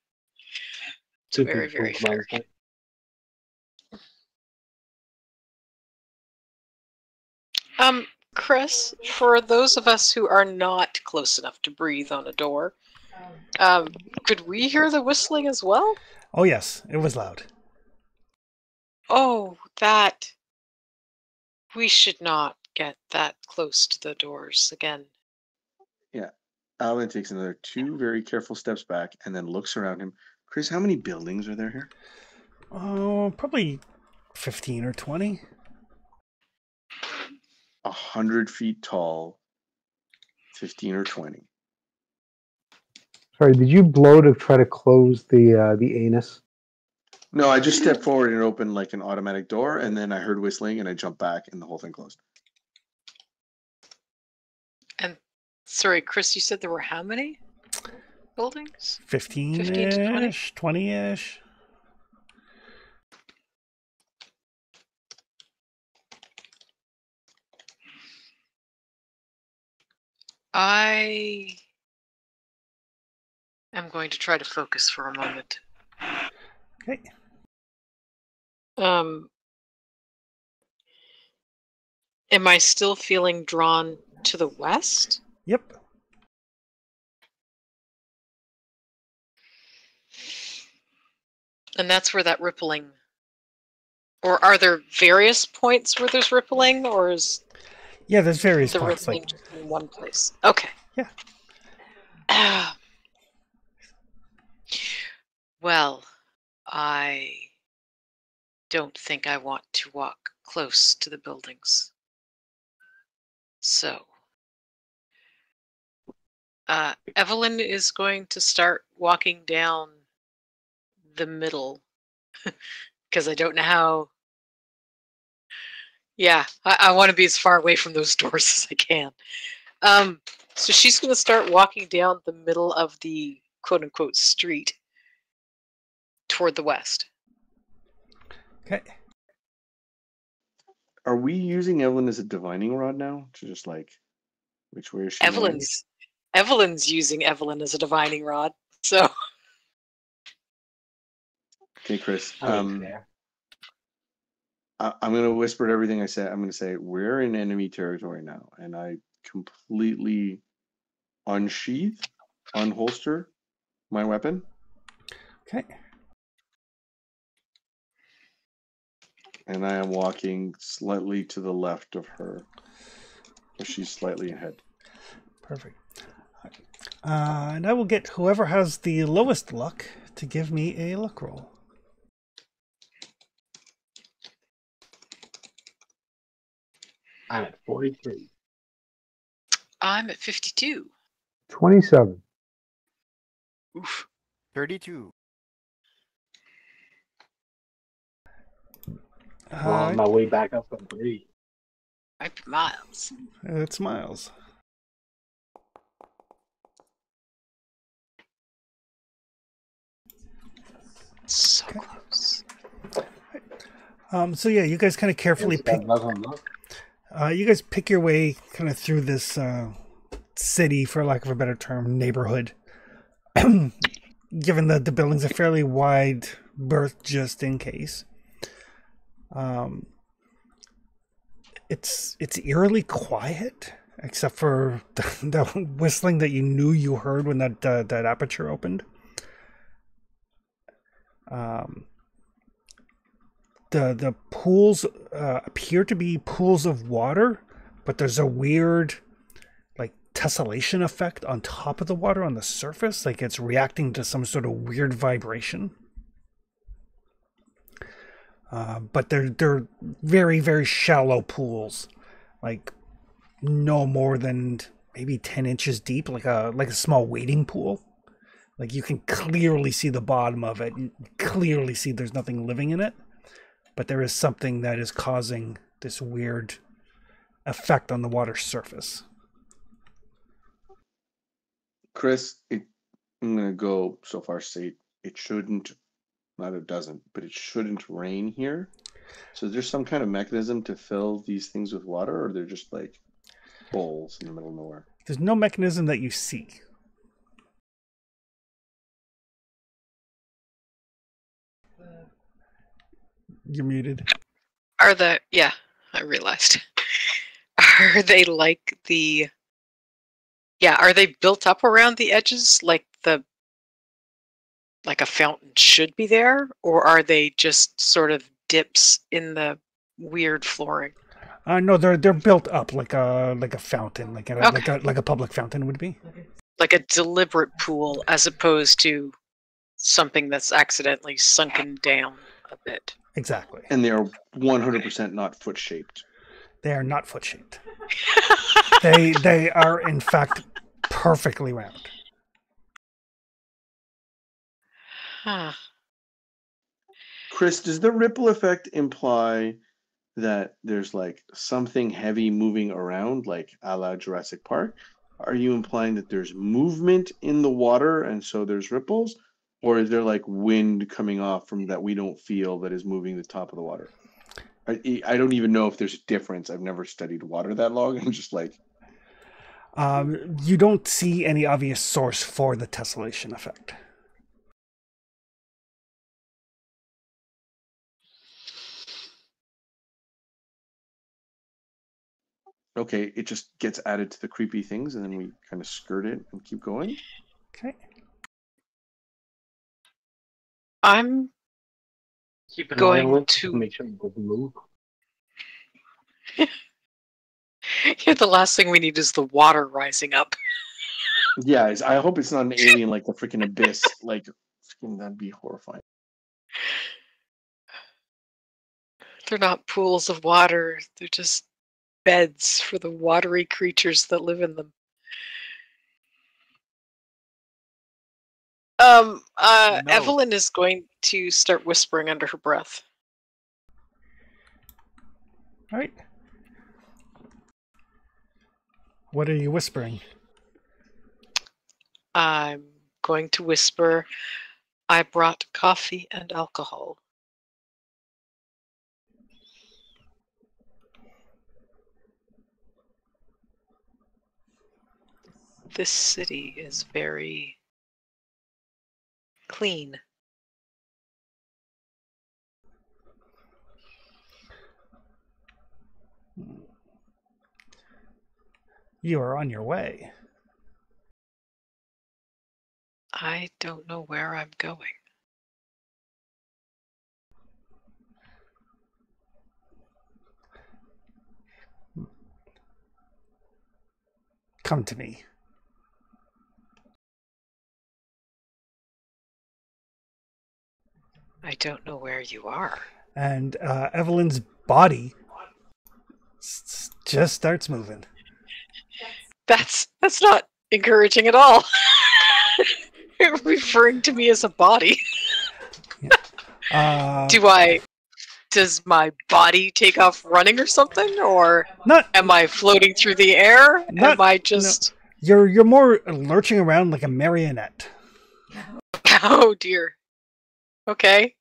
It's Two very, people very fair. monster. Chris, for those of us who are not close enough to breathe on a door, could we hear the whistling as well? Oh yes, it was loud. Oh, that. We should not get that close to the doors again. Yeah. Alan takes another 2 very careful steps back and then looks around him. Chris, how many buildings are there here? Oh, probably 15 or 20. 100 feet tall, 15 or 20. Sorry, did you blow to try to close the anus? No, I just stepped forward and opened like an automatic door, and then I heard whistling, and I jumped back, and the whole thing closed. And sorry, Chris, you said there were how many buildings? 15-ish, 15 to 20? 20-ish. I am going to try to focus for a moment. Okay. Am I still feeling drawn to the west? Yep. And that's where that rippling... Or are there various points where there's rippling, or is Yeah, there's various the points. rippling Like, just in one place? Okay. Yeah. Well, I don't think I want to walk close to the buildings. So, Evelyn is going to start walking down the middle because I don't know how. Yeah, I want to be as far away from those doors as I can. So she's going to start walking down the middle of the quote-unquote street toward the west. Okay. Are we using Evelyn as a divining rod now? To just like, which way is she going? Evelyn's using Evelyn as a divining rod. So Okay, Chris. I'm going to whisper to everything I said. I'm going to say, we're in enemy territory now. And I completely unsheath, unholster my weapon. Okay. And I am walking slightly to the left of her. Or she's slightly ahead. Perfect. And I will get whoever has the lowest luck to give me a luck roll. I'm at 43. I'm at 52. 27. Oof. 32. Well, on my way back up from 3. Might be miles. It's Miles. So close. So yeah, you guys kind of carefully pick. You guys pick your way kind of through this city, for lack of a better term, neighborhood. Given that the building's a fairly wide berth, just in case. It's eerily quiet, except for the whistling that you knew you heard when that aperture opened. The pools appear to be pools of water, but there's a weird like tessellation effect on top of the water on the surface, like it's reacting to some sort of weird vibration. But they're very, very shallow pools, like no more than maybe 10 inches deep, like a small wading pool. Like you can clearly see the bottom of it. You clearly see there's nothing living in it, but there is something that is causing this weird effect on the water's surface. Chris, I'm gonna go so far say it shouldn't, not it doesn't, but it shouldn't rain here. So there's some kind of mechanism to fill these things with water, or they're just like bowls in the middle of nowhere. There's no mechanism that you see. You're muted. Yeah, I realized. Are they like are they built up around the edges like a fountain should be there, or are they just sort of dips in the weird flooring? No, they're built up like a fountain, like a public fountain would be. Like a deliberate pool, as opposed to something that's accidentally sunken down a bit. Exactly. And they are 100% not foot shaped. They are not foot shaped. They are in fact perfectly round. Huh. Chris, does the ripple effect imply that there's like something heavy moving around, like a la Jurassic Park? Are you implying that there's movement in the water and so there's ripples? Or is there like wind coming off from that we don't feel that is moving the top of the water? I don't even know if there's a difference. I've never studied water that long. I'm just like... You don't see any obvious source for the tessellation effect. Okay, it just gets added to the creepy things and then we kind of skirt it and keep going? Okay. I'm Keep an eye going on it to make sure it doesn't move. Yeah, the last thing we need is the water rising up. Yeah, I hope it's not an alien like the freaking abyss. Like, that'd be horrifying. They're not pools of water. They're just beds for the watery creatures that live in them. No. Evelyn is going to start whispering under her breath. All right. What are you whispering? I'm going to whisper, I brought coffee and alcohol. This city is very clean. You are on your way. I don't know where I'm going. Come to me. I don't know where you are. And Evelyn's body just starts moving. That's not encouraging at all. You're referring to me as a body. Does my body take off running or something? Or am I floating through the air? Am I just... No. You're more lurching around like a marionette. Oh dear. Okay.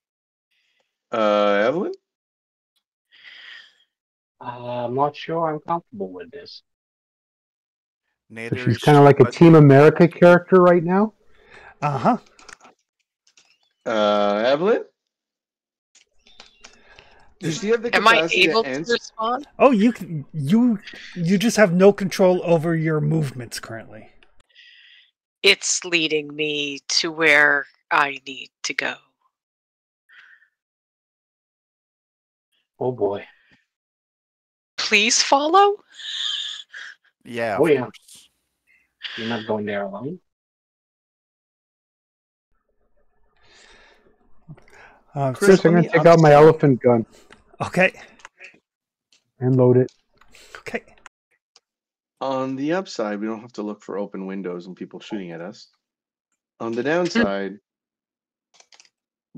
Evelyn? I'm not sure I'm comfortable with this. Neither Neither she's is kind of she, like a but Team America character right now. Uh-huh. Evelyn? Does she have the Am I capacity able to to answer? respond? Oh, you just have no control over your movements currently. It's leading me to where I need to go. Oh boy. Please follow? yeah, Oh, of yeah. course. You're not going there alone. Chris, I'm going to take out my elephant gun Okay. and load it. Okay. On the upside, we don't have to look for open windows and people shooting at us. On the downside,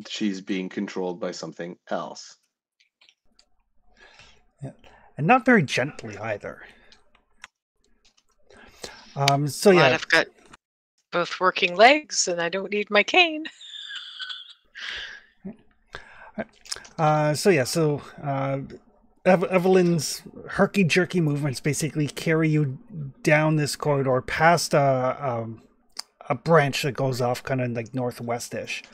she's being controlled by something else. Yeah. And not very gently either. So Glad yeah, I've got both working legs and I don't need my cane. so Evelyn's herky-jerky movements basically carry you down this corridor past a branch that goes off kind of like northwest-ish,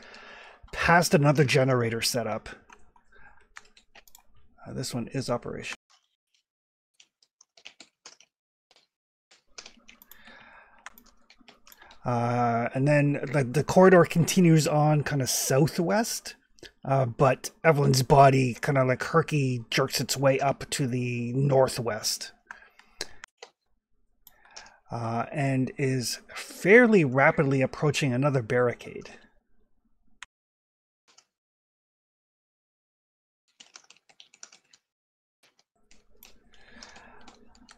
past another generator setup. This one is operational. And then the corridor continues on kind of southwest. But Evelyn's body kind of like herky jerks its way up to the northwest. And is fairly rapidly approaching another barricade.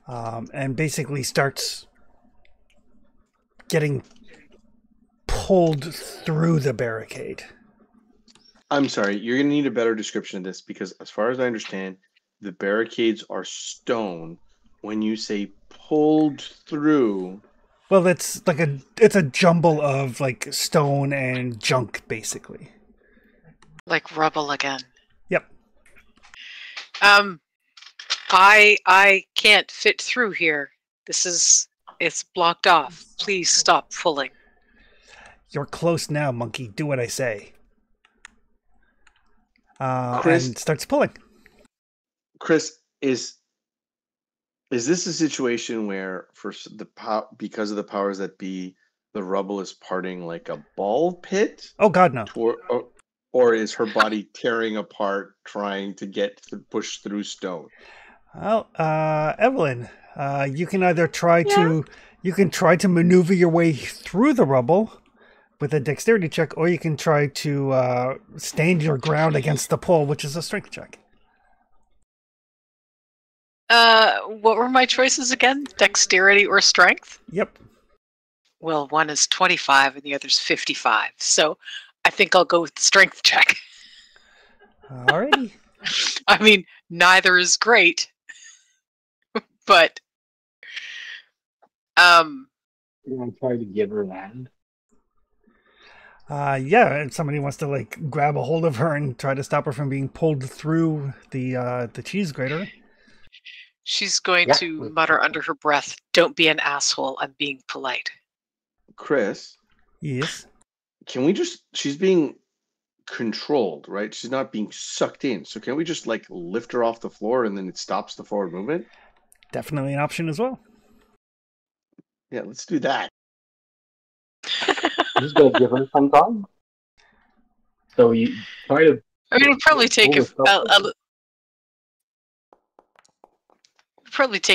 And basically starts getting pulled through the barricade. I'm sorry, you're going to need a better description of this because, as far as I understand, the barricades are stone. When you say pulled through, well, it's a jumble of like stone and junk, basically. Like rubble again. Yep. I can't fit through here. It's blocked off. Please stop pulling. You're close now, monkey. Do what I say. Chris, and starts pulling. Chris, is this a situation where because of the powers that be, the rubble is parting like a ball pit? Oh God, no. Or is her body tearing apart trying to push through stone? Well, Evelyn, you can either try to maneuver your way through the rubble with a dexterity check, or you can try to stand your ground against the pole, which is a strength check. What were my choices again? Dexterity or strength? Yep. Well, one is 25 and the other's 55. So I think I'll go with the strength check. Alrighty. I mean, neither is great. But You want to try to give her land? Yeah, if somebody wants to like grab a hold of her and try to stop her from being pulled through the cheese grater. She's going to mutter under her breath, "Don't be an asshole, I'm being polite." Chris? Yes? She's being controlled, right? She's not being sucked in. So can we just like lift her off the floor and then it stops the forward movement? Definitely an option as well. Yeah, let's do that. I'm just going to give her some time. So you try to... I mean, it'll probably take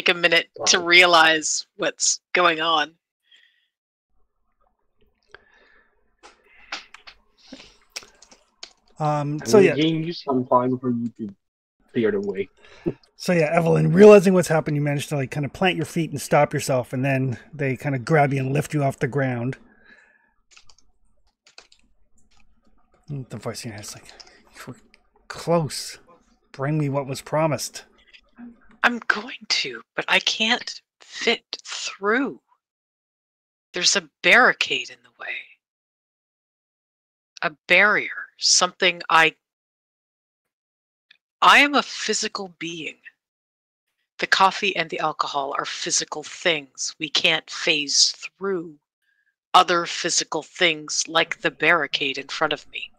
a minute to realize what's going on. Gain you some time for you to clear the way. So yeah, Evelyn, realizing what's happened, you manage to like kind of plant your feet and stop yourself, and then they kind of grab you and lift you off the ground. And the voice in your head is like, "You were close. Bring me what was promised." I'm going to, but I can't fit through. There's a barricade in the way. A barrier. Something I am a physical being. The coffee and the alcohol are physical things. We can't phase through other physical things like the barricade in front of me.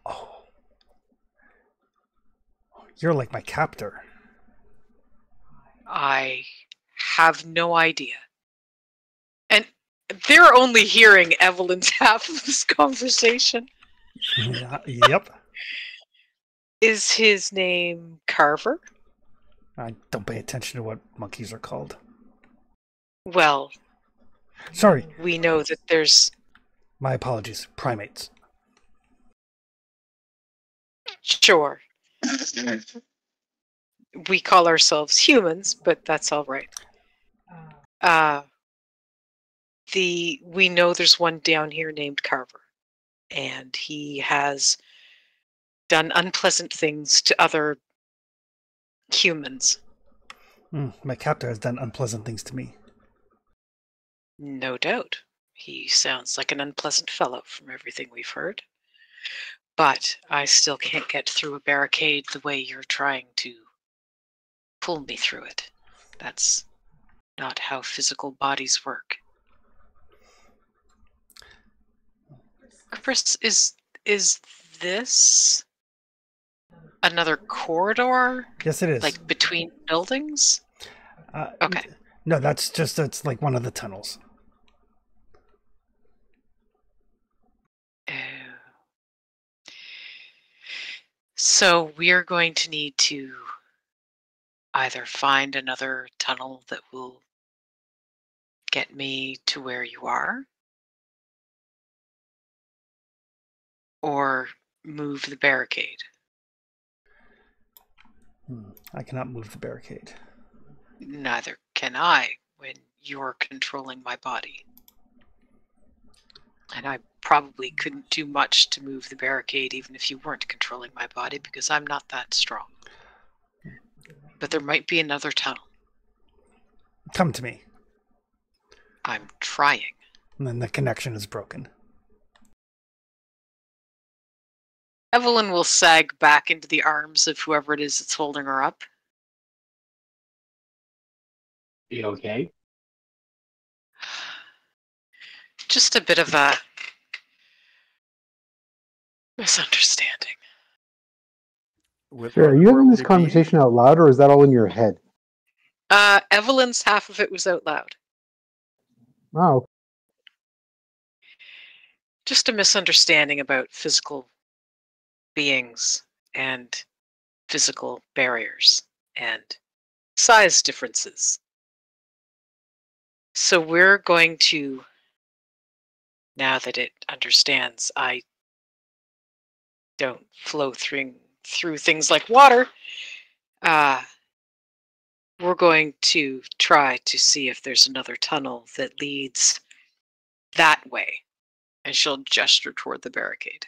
Oh. You're like my captor. I have no idea. And they're only hearing Evelyn's half of this conversation. Yep. Is his name Carver? I don't pay attention to what monkeys are called. Well, sorry. We know that there's... My apologies. Primates. Sure. We call ourselves humans, but that's all right. We know there's one down here named Carver, and he has done unpleasant things to other humans. My captor has done unpleasant things to me. No doubt. He sounds like an unpleasant fellow from everything we've heard. But I still can't get through a barricade the way you're trying to pull me through it. That's not how physical bodies work. Chris, is this another corridor? Yes, it is. Like between buildings? Okay. No, it's like one of the tunnels. So we're going to need to either find another tunnel that will get me to where you are, or move the barricade. I cannot move the barricade. Neither can I when you're controlling my body. And I probably couldn't do much to move the barricade even if you weren't controlling my body, because I'm not that strong. But there might be another tunnel. Come to me. I'm trying. And then the connection is broken. Evelyn will sag back into the arms of whoever it is that's holding her up. You okay? Just a bit of a misunderstanding. Sure, are you having this Worldly conversation out loud, or is that all in your head? Evelyn's half of it was out loud. Oh, Just a misunderstanding about physical beings and physical barriers and size differences. So we're going to, now that it understands I don't flow through things like water, we're going to try to see if there's another tunnel that leads that way. And she'll gesture toward the barricade.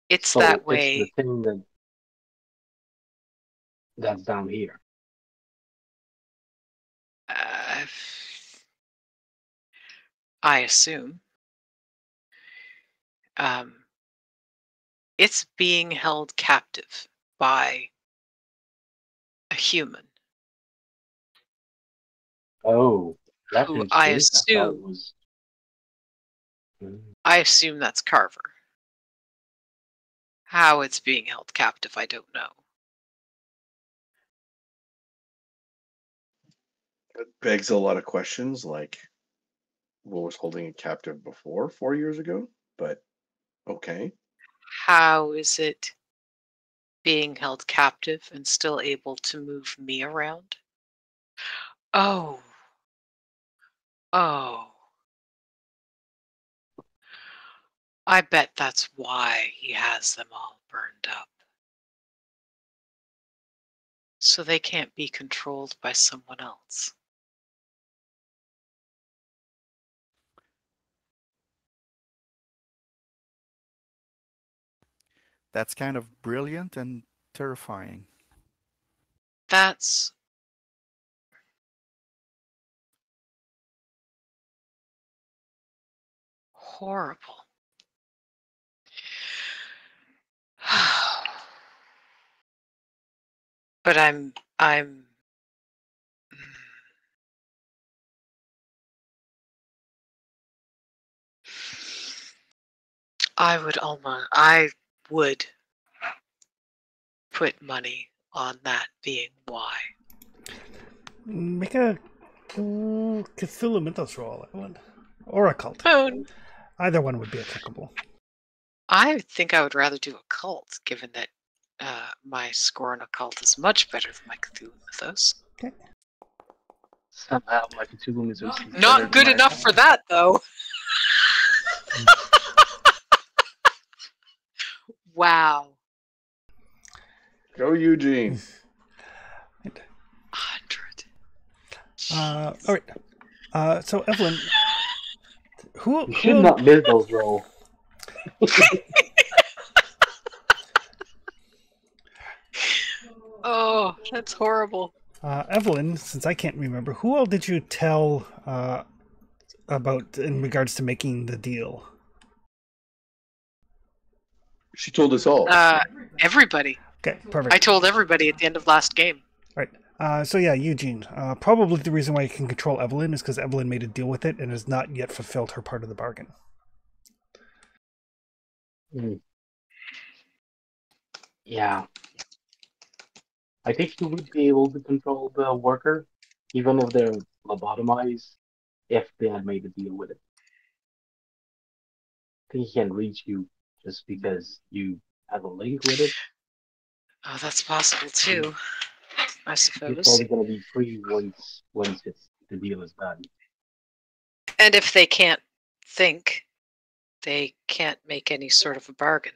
It's So that it's way. the thing that's down here. I assume. It's being held captive by a human. Oh, that's Who interesting. I I thought it assume was. I assume that's Carver. How it's being held captive, I don't know. It begs a lot of questions, like what was holding it captive before 4 years ago? But okay. How is it being held captive and still able to move me around? Oh. Oh. I bet that's why he has them all burned up. So they can't be controlled by someone else. That's kind of brilliant and terrifying. That's horrible. But I would put money on that being why. Make a Cthulhu Mythos roll, Evelyn. Or occult. Oh, Either one would be applicable. I think I would rather do occult, given that my score on occult is much better than my Cthulhu Mythos. Okay. Somehow my Cthulhu is Not good enough for that, though. Wow. Go, Eugene. 100. All right. So Evelyn, You should not miss those rolls. Oh, that's horrible. Evelyn, since I can't remember, who all did you tell about in regards to making the deal? She told us all. Everybody. Okay, I perfect. told everybody at the end of last game. Right. So yeah, Eugene. Probably the reason why you can control Evelyn is because Evelyn made a deal with it and has not yet fulfilled her part of the bargain. Yeah. I think he would be able to control the worker, even if they're lobotomized, if they had made a deal with it. I think he can reach you just because you have a link with it. Oh, that's possible too, I You're suppose. probably going to be free once the deal is done. And if they can't think, they can't make any sort of a bargain.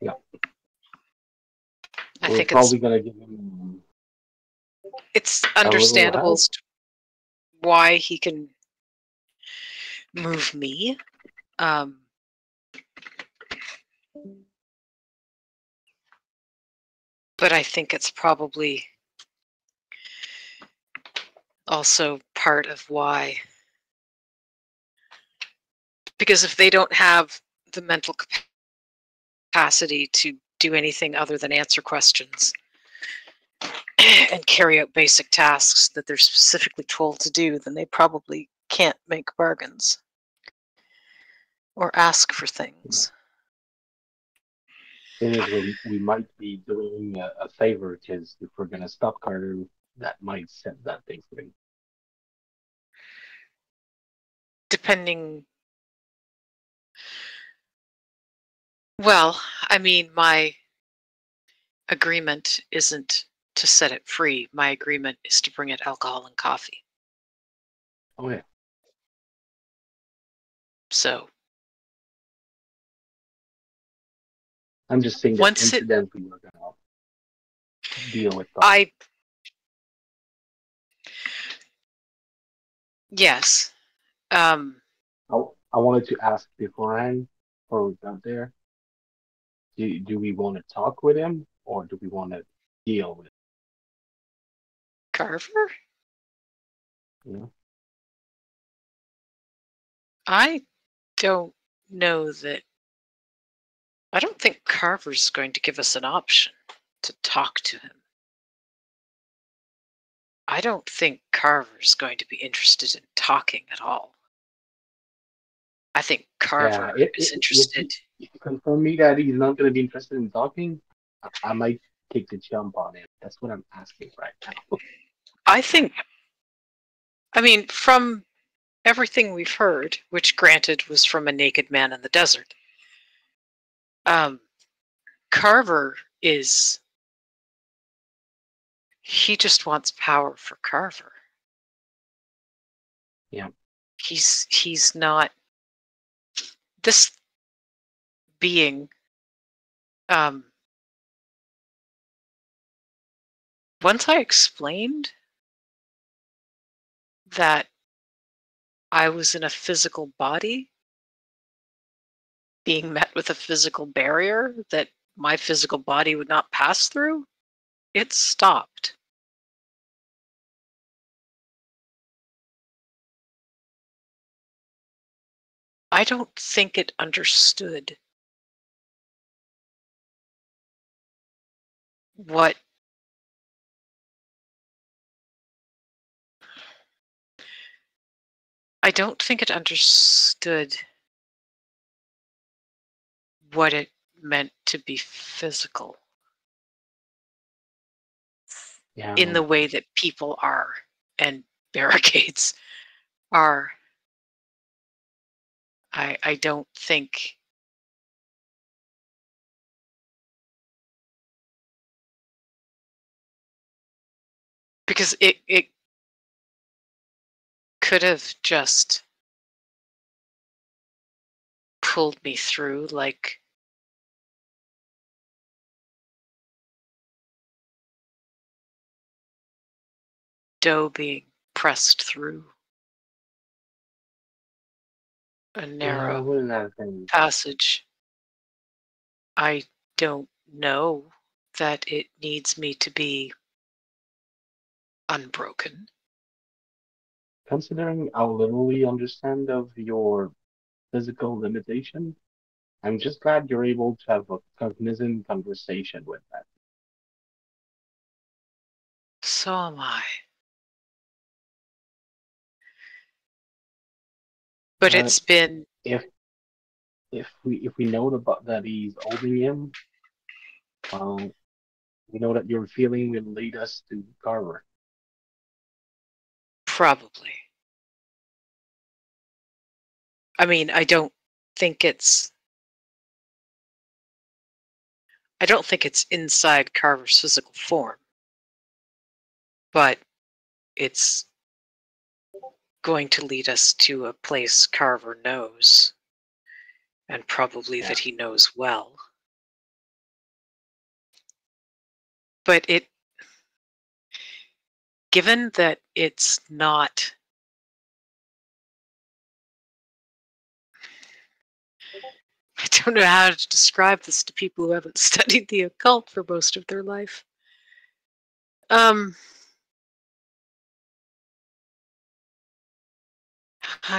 Yeah. I We're think probably going to give him it's a little understandable help. as to why he can move me. But I think it's probably also part of why. Because if they don't have the mental capacity to do anything other than answer questions and carry out basic tasks that they're specifically told to do, then they probably can't make bargains or ask for things. Thing is, we might be doing a favor, because if we're going to stop Carter, that might set that thing free. Depending. Well, I mean, my agreement isn't to set it free. My agreement is to bring it alcohol and coffee. Oh, yeah. So I'm just saying that once incidentally we're going to deal with that. Yes. I wanted to ask beforehand, before we got there, do we want to talk with him, or do we want to deal with Carver? him? I don't know that. I don't think Carver's going to give us an option to talk to him. I don't think Carver's going to be interested in talking at all. I think Carver is interested. If you confirm me that he's not going to be interested in talking, I might take the jump on it. That's what I'm asking right now. I mean, from everything we've heard, which granted was from a naked man in the desert, Carver he just wants power for Carver. Yeah. He's not this being. Once I explained that I was in a physical body being met with a physical barrier that my physical body would not pass through, it stopped. I don't think it understood what I don't think it understood what it meant to be physical. Yeah. In the way that people are and barricades are. I don't think because it could have just pulled me through like dough being pressed through a I narrow wouldn't have been. passage. I don't know that it needs me to be unbroken. Considering how little we understand of your physical limitation, I'm just glad you're able to have a cognizant conversation with that. So am I. But it's been If we know that he's holding him, we know that your feeling will lead us to Carver. probably. I mean, I don't think it's inside Carver's physical form, but it's going to lead us to a place Carver knows, and probably that he knows well. But given that it's not, I don't know how to describe this to people who haven't studied the occult for most of their life. How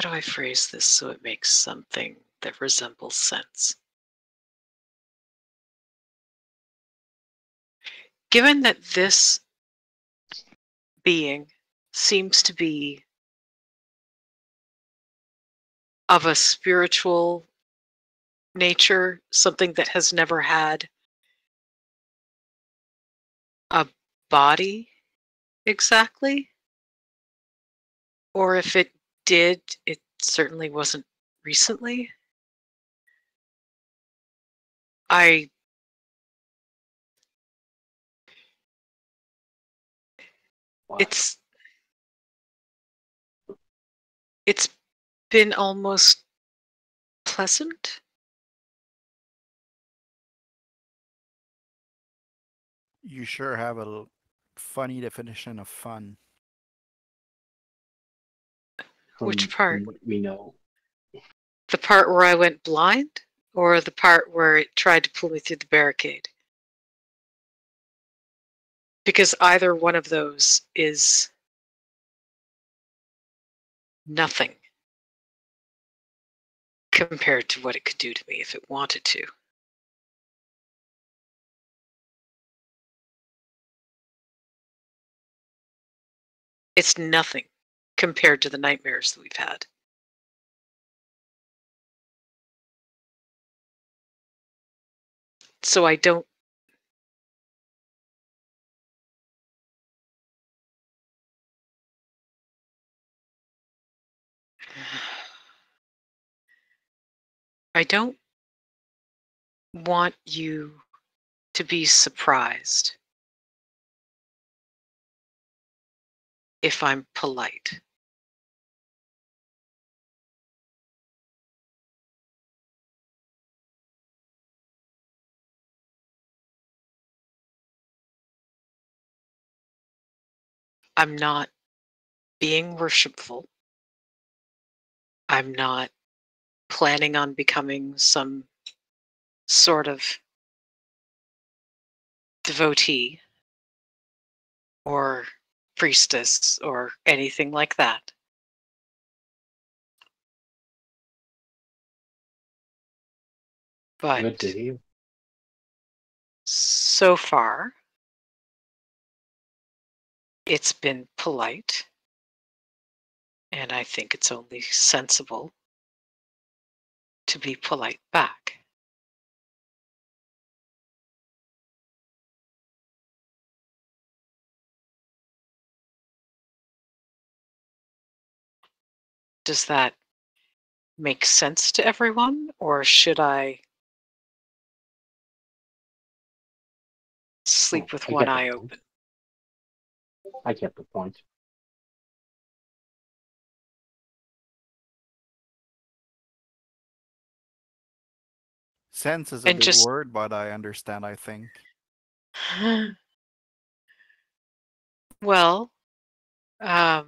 do I phrase this so it makes something that resembles sense? Given that this being seems to be of a spiritual nature, something that has never had a body exactly, or if it did, it certainly wasn't recently. It's been almost pleasant. You sure have a funny definition of fun. Which part? From what we know. The part where I went blind, or the part where it tried to pull me through the barricade? Because either one of those is nothing compared to what it could do to me if it wanted to. It's nothing compared to the nightmares that we've had. So I don't. I don't want you to be surprised if I'm polite. I'm not being worshipful. I'm not planning on becoming some sort of devotee or priestess or anything like that. Good to But hear. so far, it's been polite, and I think it's only sensible to be polite back. Does that make sense to everyone, or should I sleep with I one get the eye point. open? I get the point. Sense is a And big just, word, but I understand, I think. well, I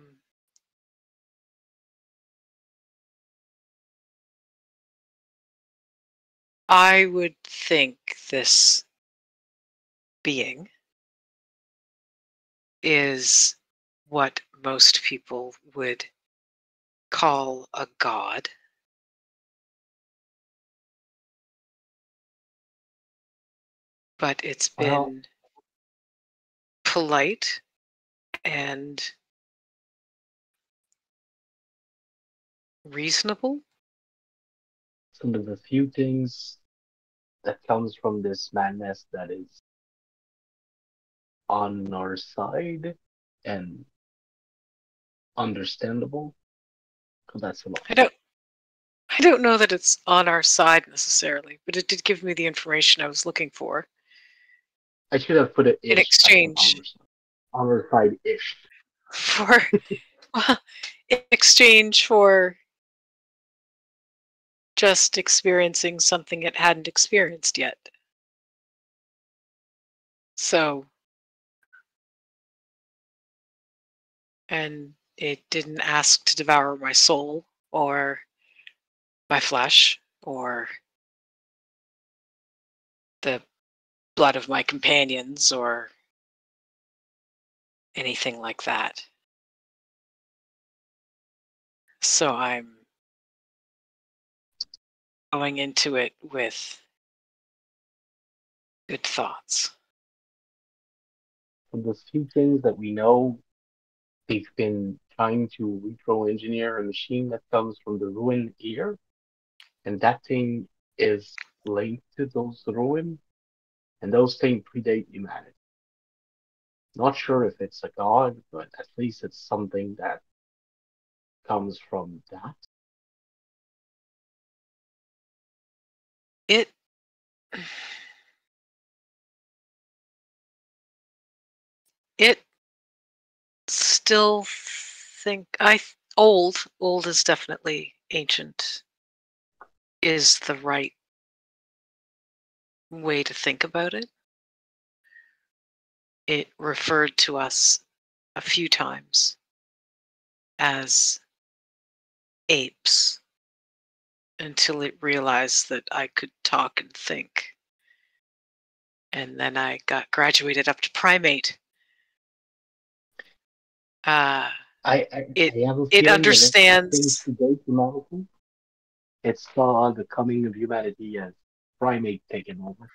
would think this being is what most people would call a god. But it's Well- been polite and reasonable. Some of the few things that comes from this madness that is on our side and understandable. Because that's a lot. I don't know that it's on our side necessarily, but it did give me the information I was looking for. I should have put it In exchange. On our side-ish. In exchange for just experiencing something it hadn't experienced yet. So, and it didn't ask to devour my soul or my flesh or the blood of my companions or anything like that. So I'm going into it with good thoughts. From the few things that we know, they've been trying to retro-engineer a machine that comes from the ruined ear, and that thing is linked to those ruins, and those things predate humanity. Not sure if it's a god, but at least it's something that comes from that. It still old is definitely ancient is the right way to think about it. It referred to us a few times as apes until it realized that I could talk and think. And then I got graduated up to primate. I have a It feeling understands- that if things predate humanity, it saw the coming of humanity as primate taking over.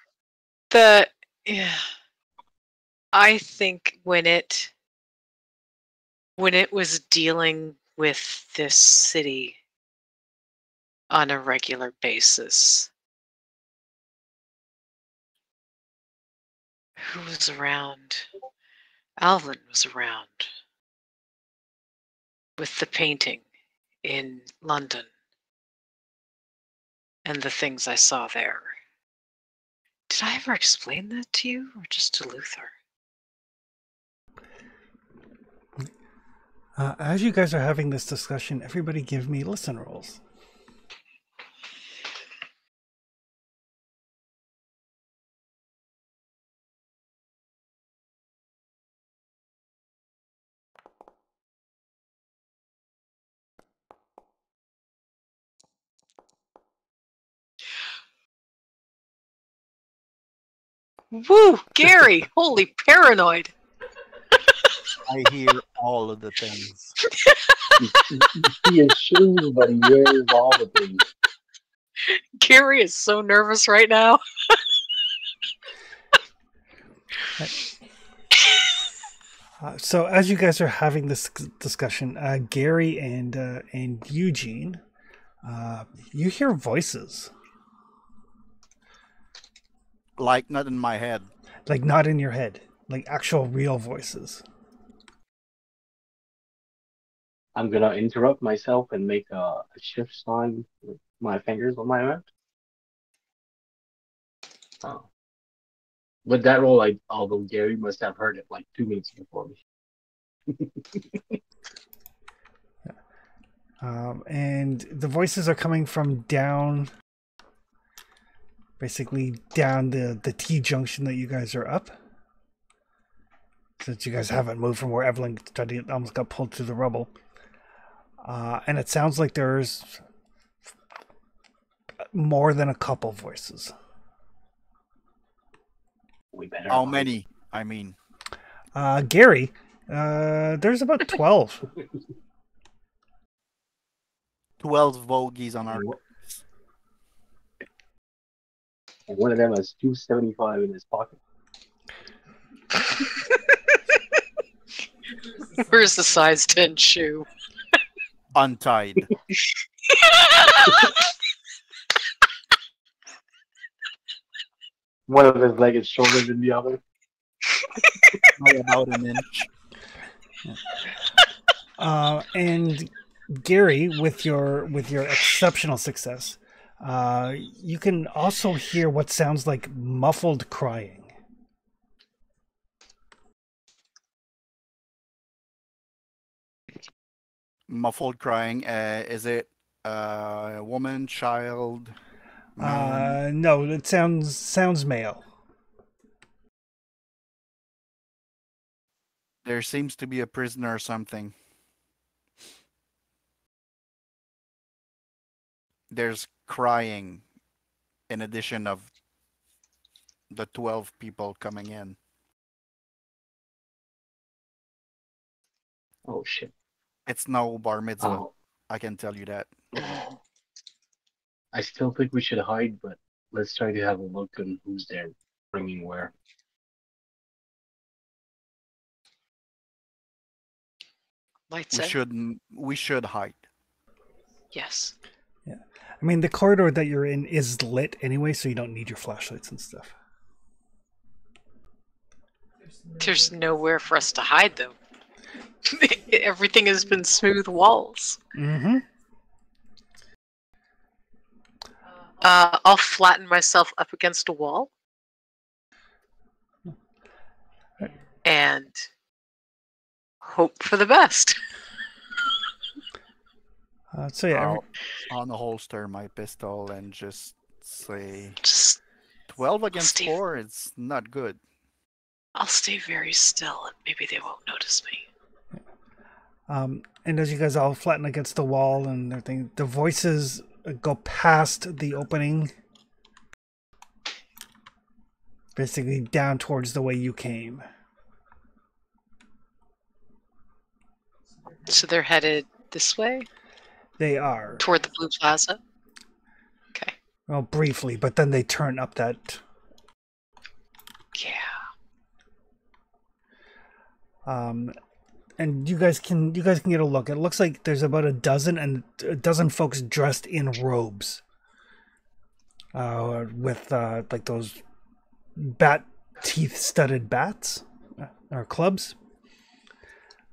I think when it was dealing with this city on a regular basis, who was around? Alvin was around with the painting in London and the things I saw there. Did I ever explain that to you or just to Luther? As you guys are having this discussion, everybody give me listen rolls. Woo, Gary! Holy paranoid! I hear all of the things. He is shoes, but he wears all the things. Gary is so nervous right now. So as you guys are having this discussion, Gary and Eugene, you hear voices. Like not in my head. Like not in your head, like actual real voices. I'm gonna interrupt myself and make a shift sign with my fingers on my map. With that roll, although Gary must have heard it like 2 minutes before me. And the voices are coming from down, basically down the T junction that you guys are up. since you guys haven't moved from where Evelyn almost got pulled through the rubble. And it sounds like there's more than a couple voices. We better. How many? I mean, Gary, there's about 12. 12 vogies on our. And one of them has 275 in his pocket. Where's the size 10 shoe? Untied. One of his leg is shorter than the other. By about an inch. And Gary, with your exceptional success, you can also hear what sounds like muffled crying. Muffled crying. Is it a woman, child? Man? No, it sounds male. There seems to be a prisoner or something. There's crying in addition of the 12 people coming in. Oh shit! It's no bar mitzvah. Oh, I can tell you that. I still think we should hide, but let's try to have a look on who's there, bringing where. Lights We out. should hide. Yes. I mean, the corridor that you're in is lit anyway, so you don't need your flashlights and stuff. There's nowhere for us to hide, though. Everything has been smooth walls. Mm-hmm. I'll flatten myself up against a wall. And hope for the best. So yeah, I'll holster my pistol and just say Just 12 against Steve. 4. It's not good. I'll stay very still and maybe they won't notice me. and as you guys all flatten against the wall and everything, the voices go past the opening, basically down towards the way you came. So they're headed this way? They are. Toward the Blue Plaza? Okay. Well, briefly, but then they turn up that. Yeah. And you guys can get a look. It looks like there's about a dozen folks dressed in robes, with like those bat teeth studded bats or clubs,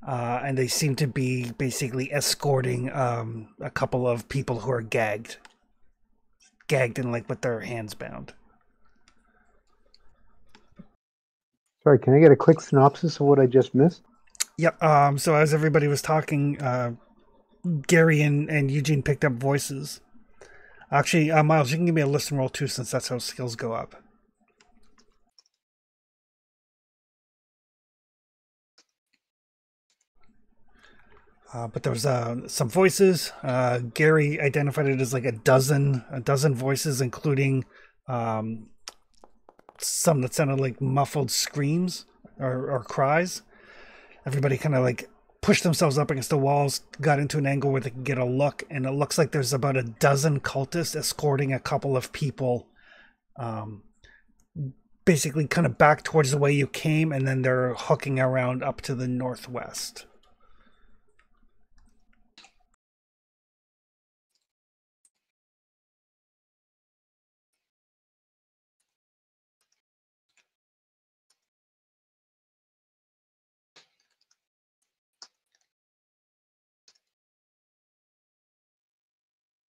and they seem to be basically escorting a couple of people who are gagged and like with their hands bound. Sorry, can I get a quick synopsis of what I just missed? Yep. So as everybody was talking, Gary and Eugene picked up voices. Actually, Miles, you can give me a listen roll too, since that's how skills go up. But there was some voices. Gary identified it as like a dozen voices, including some that sounded like muffled screams or cries. Everybody kind of like pushed themselves up against the walls, got into an angle where they could get a look, and it looks like there's about a dozen cultists escorting a couple of people, basically kind of back towards the way you came, and then they're hooking around up to the northwest.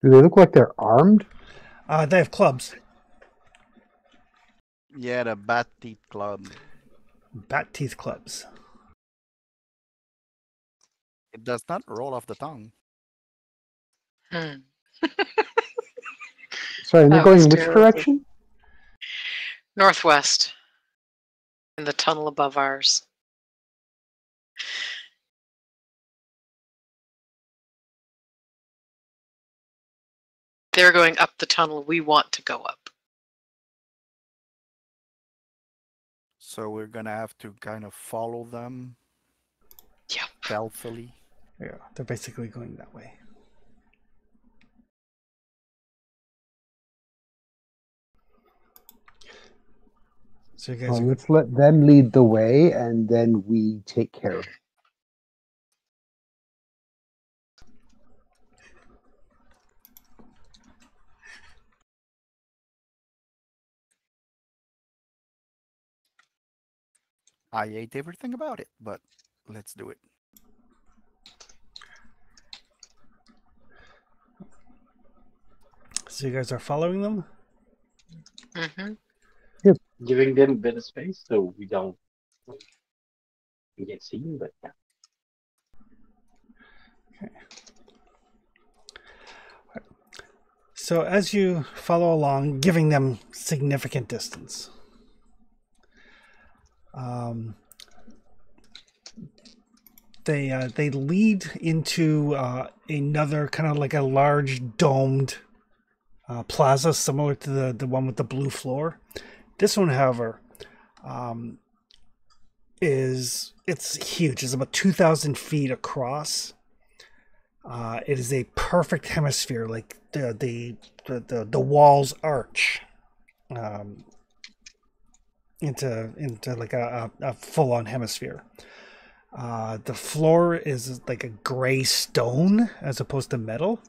Do they look like they're armed? They have clubs. Yeah, the Bat Teeth Club. Bat teeth clubs. It does not roll off the tongue. Hmm. Sorry, and they're That going was in which terrible. direction? Northwest. In the tunnel above ours. They're going up the tunnel we want to go up. So we're gonna have to kind of follow them Yeah. stealthily. Yeah, they're basically going that way. So you guys Well, are let's let them lead the way, and then we take care of it. I hate everything about it, but let's do it. So you guys are following them? Mm-hmm. Giving them a bit of space so we don't get seen, but yeah. So as you follow along, giving them significant distance, they lead into another kind of like a large domed plaza, similar to the one with the blue floor. This one, however, it's huge. It's about 2,000 feet across. It is a perfect hemisphere, like the walls arch into like a full on hemisphere. The floor is like a gray stone as opposed to metal.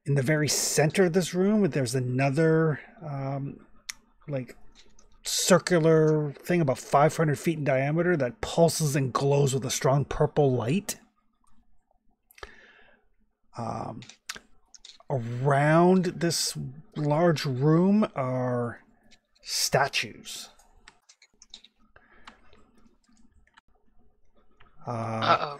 In the very center of this room, there's another like circular thing about 500 feet in diameter that pulses and glows with a strong purple light. Around this large room are statues. Uh-oh.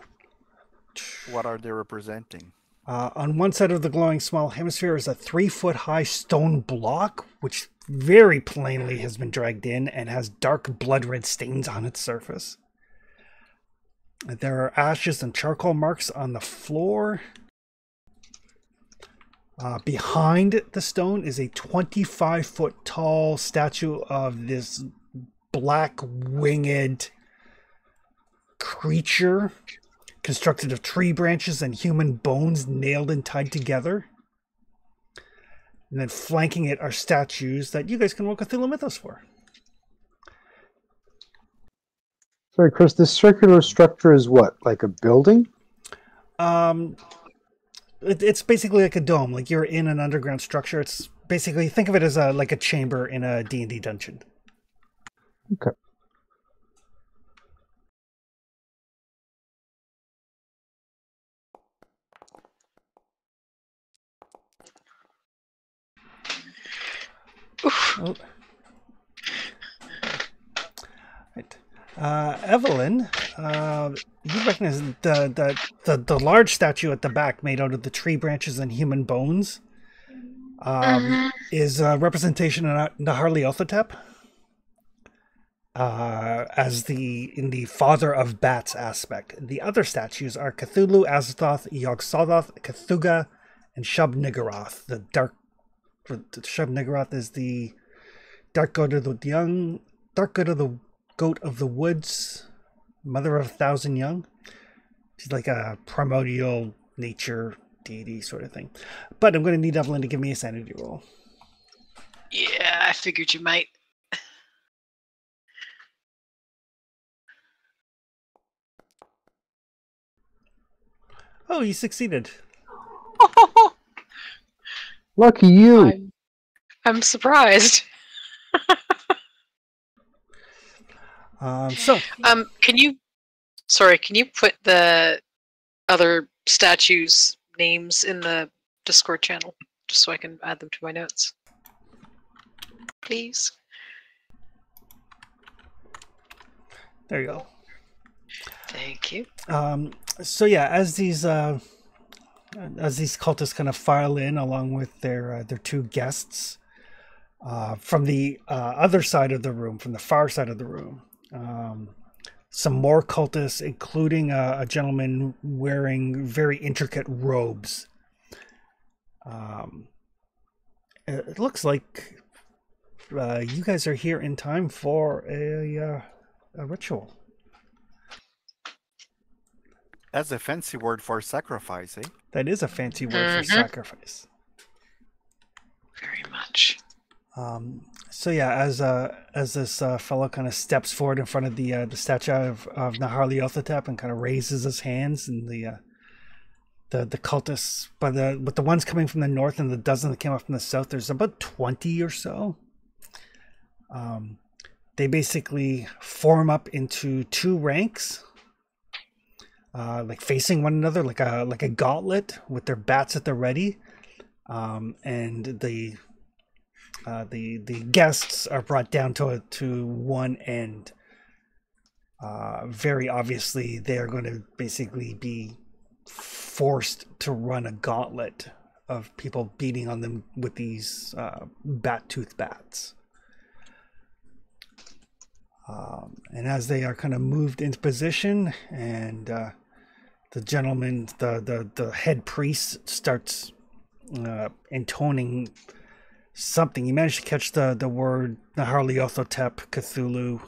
What are they representing? On one side of the glowing small hemisphere is a 3-foot-high stone block, which very plainly has been dragged in and has dark blood red stains on its surface. There are ashes and charcoal marks on the floor. Behind the stone is a 25-foot tall statue of this black winged creature constructed of tree branches and human bones nailed and tied together. And then flanking it are statues that you guys can roll Cthulhu Mythos for. Sorry, Chris, this circular structure is what? Like a building? It's basically like a dome, like you're in an underground structure. It's basically, think of it as like a chamber in a D&D dungeon. Okay. Oh. Right. Evelyn, you recognize the large statue at the back made out of the tree branches and human bones is a representation of Nyarlathotep as in the father of bats aspect. The other statues are Cthulhu, Azathoth, Yog-Sothoth, Cthugha, and Shub-Niggurath. Shub-Niggurath is the dark goat of the goat of the woods, mother of 1,000 young. She's like a primordial nature deity sort of thing. But I'm going to need Evelyn to give me a sanity roll. Yeah, I figured you might. Oh, you succeeded. Lucky you. I'm surprised. Can you put the other statues' names in the Discord channel just so I can add them to my notes, please? There you go. Thank you. So yeah, as these cultists kind of file in along with their two guests from the other side of the room, from the far side of the room, some more cultists, including a gentleman wearing very intricate robes. It looks like you guys are here in time for a ritual. That's a fancy word for sacrifice, eh? That is a fancy word for sacrifice. Very much. So yeah, as this fellow kind of steps forward in front of the statue of Nyarlathotep and kind of raises his hands, and the cultists, but the ones coming from the north and the dozen that came up from the south, there's about 20 or so. They basically form up into two ranks, like facing one another, like a gauntlet with their bats at the ready, and the guests are brought down to one end. Very obviously, they are going to basically be forced to run a gauntlet of people beating on them with these bat-tooth bats. And as they are kind of moved into position, and the gentleman, the head priest, starts intoning something. You managed to catch the word Nyarlathotep, Cthulhu,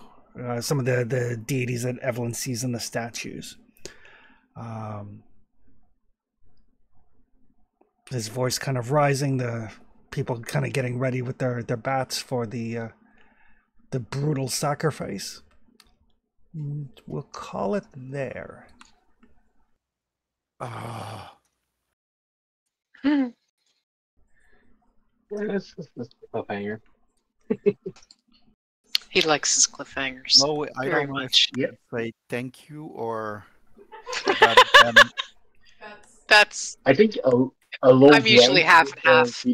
some of the deities that Evelyn sees in the statues. His voice kind of rising, the people kind of getting ready with their bats for the brutal sacrifice. We'll call it there. This is a cliffhanger. He likes his cliffhangers. No, I very don't know much. if you say thank you or. But, That's. I think a low. I'm usually half and half.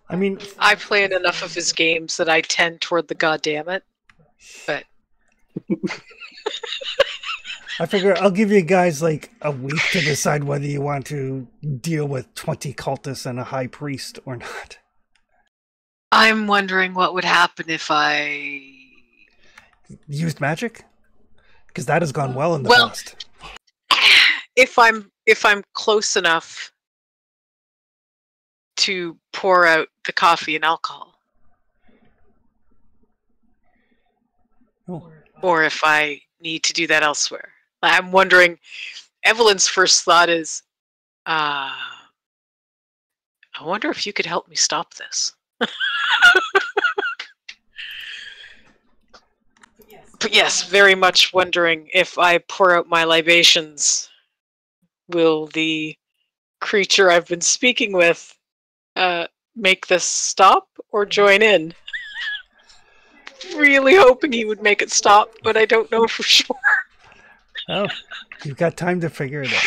I mean, I played enough of his games that I tend toward the goddammit, but I figure I'll give you guys like a week to decide whether you want to deal with 20 cultists and a high priest or not. I'm wondering what would happen if I Used magic? Because that has gone well in the past. If I'm close enough to pour out the coffee and alcohol. Oh. Or if I need to do that elsewhere. I'm wondering, Evelyn's first thought is, I wonder if you could help me stop this. But yes, very much wondering if I pour out my libations, will the creature I've been speaking with make this stop or join in? Really hoping he would make it stop, but I don't know for sure. Oh, you've got time to figure it out.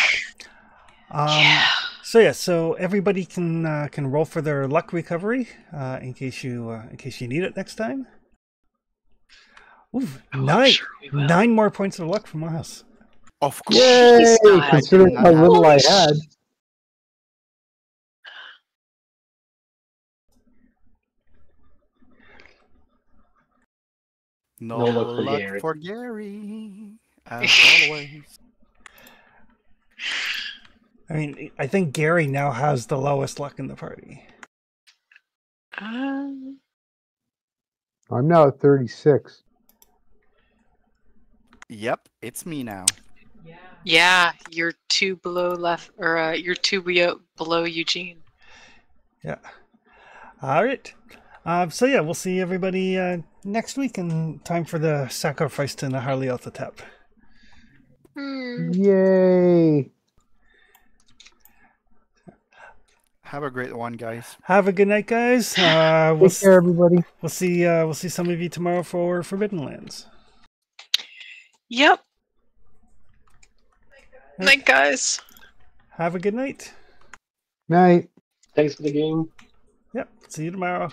Yeah. So everybody can roll for their luck recovery in case you need it next time. Ooh, nine more points of luck from Miles. of course. Yay! God. Considering how little I had. No No luck for luck Gary. for Gary, as always. I mean, I think Gary now has the lowest luck in the party. I'm now at 36. Yep, it's me now. Yeah, you're two below left, or you're two below Eugene. Yeah. All right. So yeah, we'll see everybody next week in time for the sacrifice to Nyarlathotep. Yay! Have a great one, guys. Have a good night, guys. Take care, everybody. We'll see some of you tomorrow for Forbidden Lands. Yep. Night, guys. Have a good night. Night. Thanks for the game. Yep. See you tomorrow.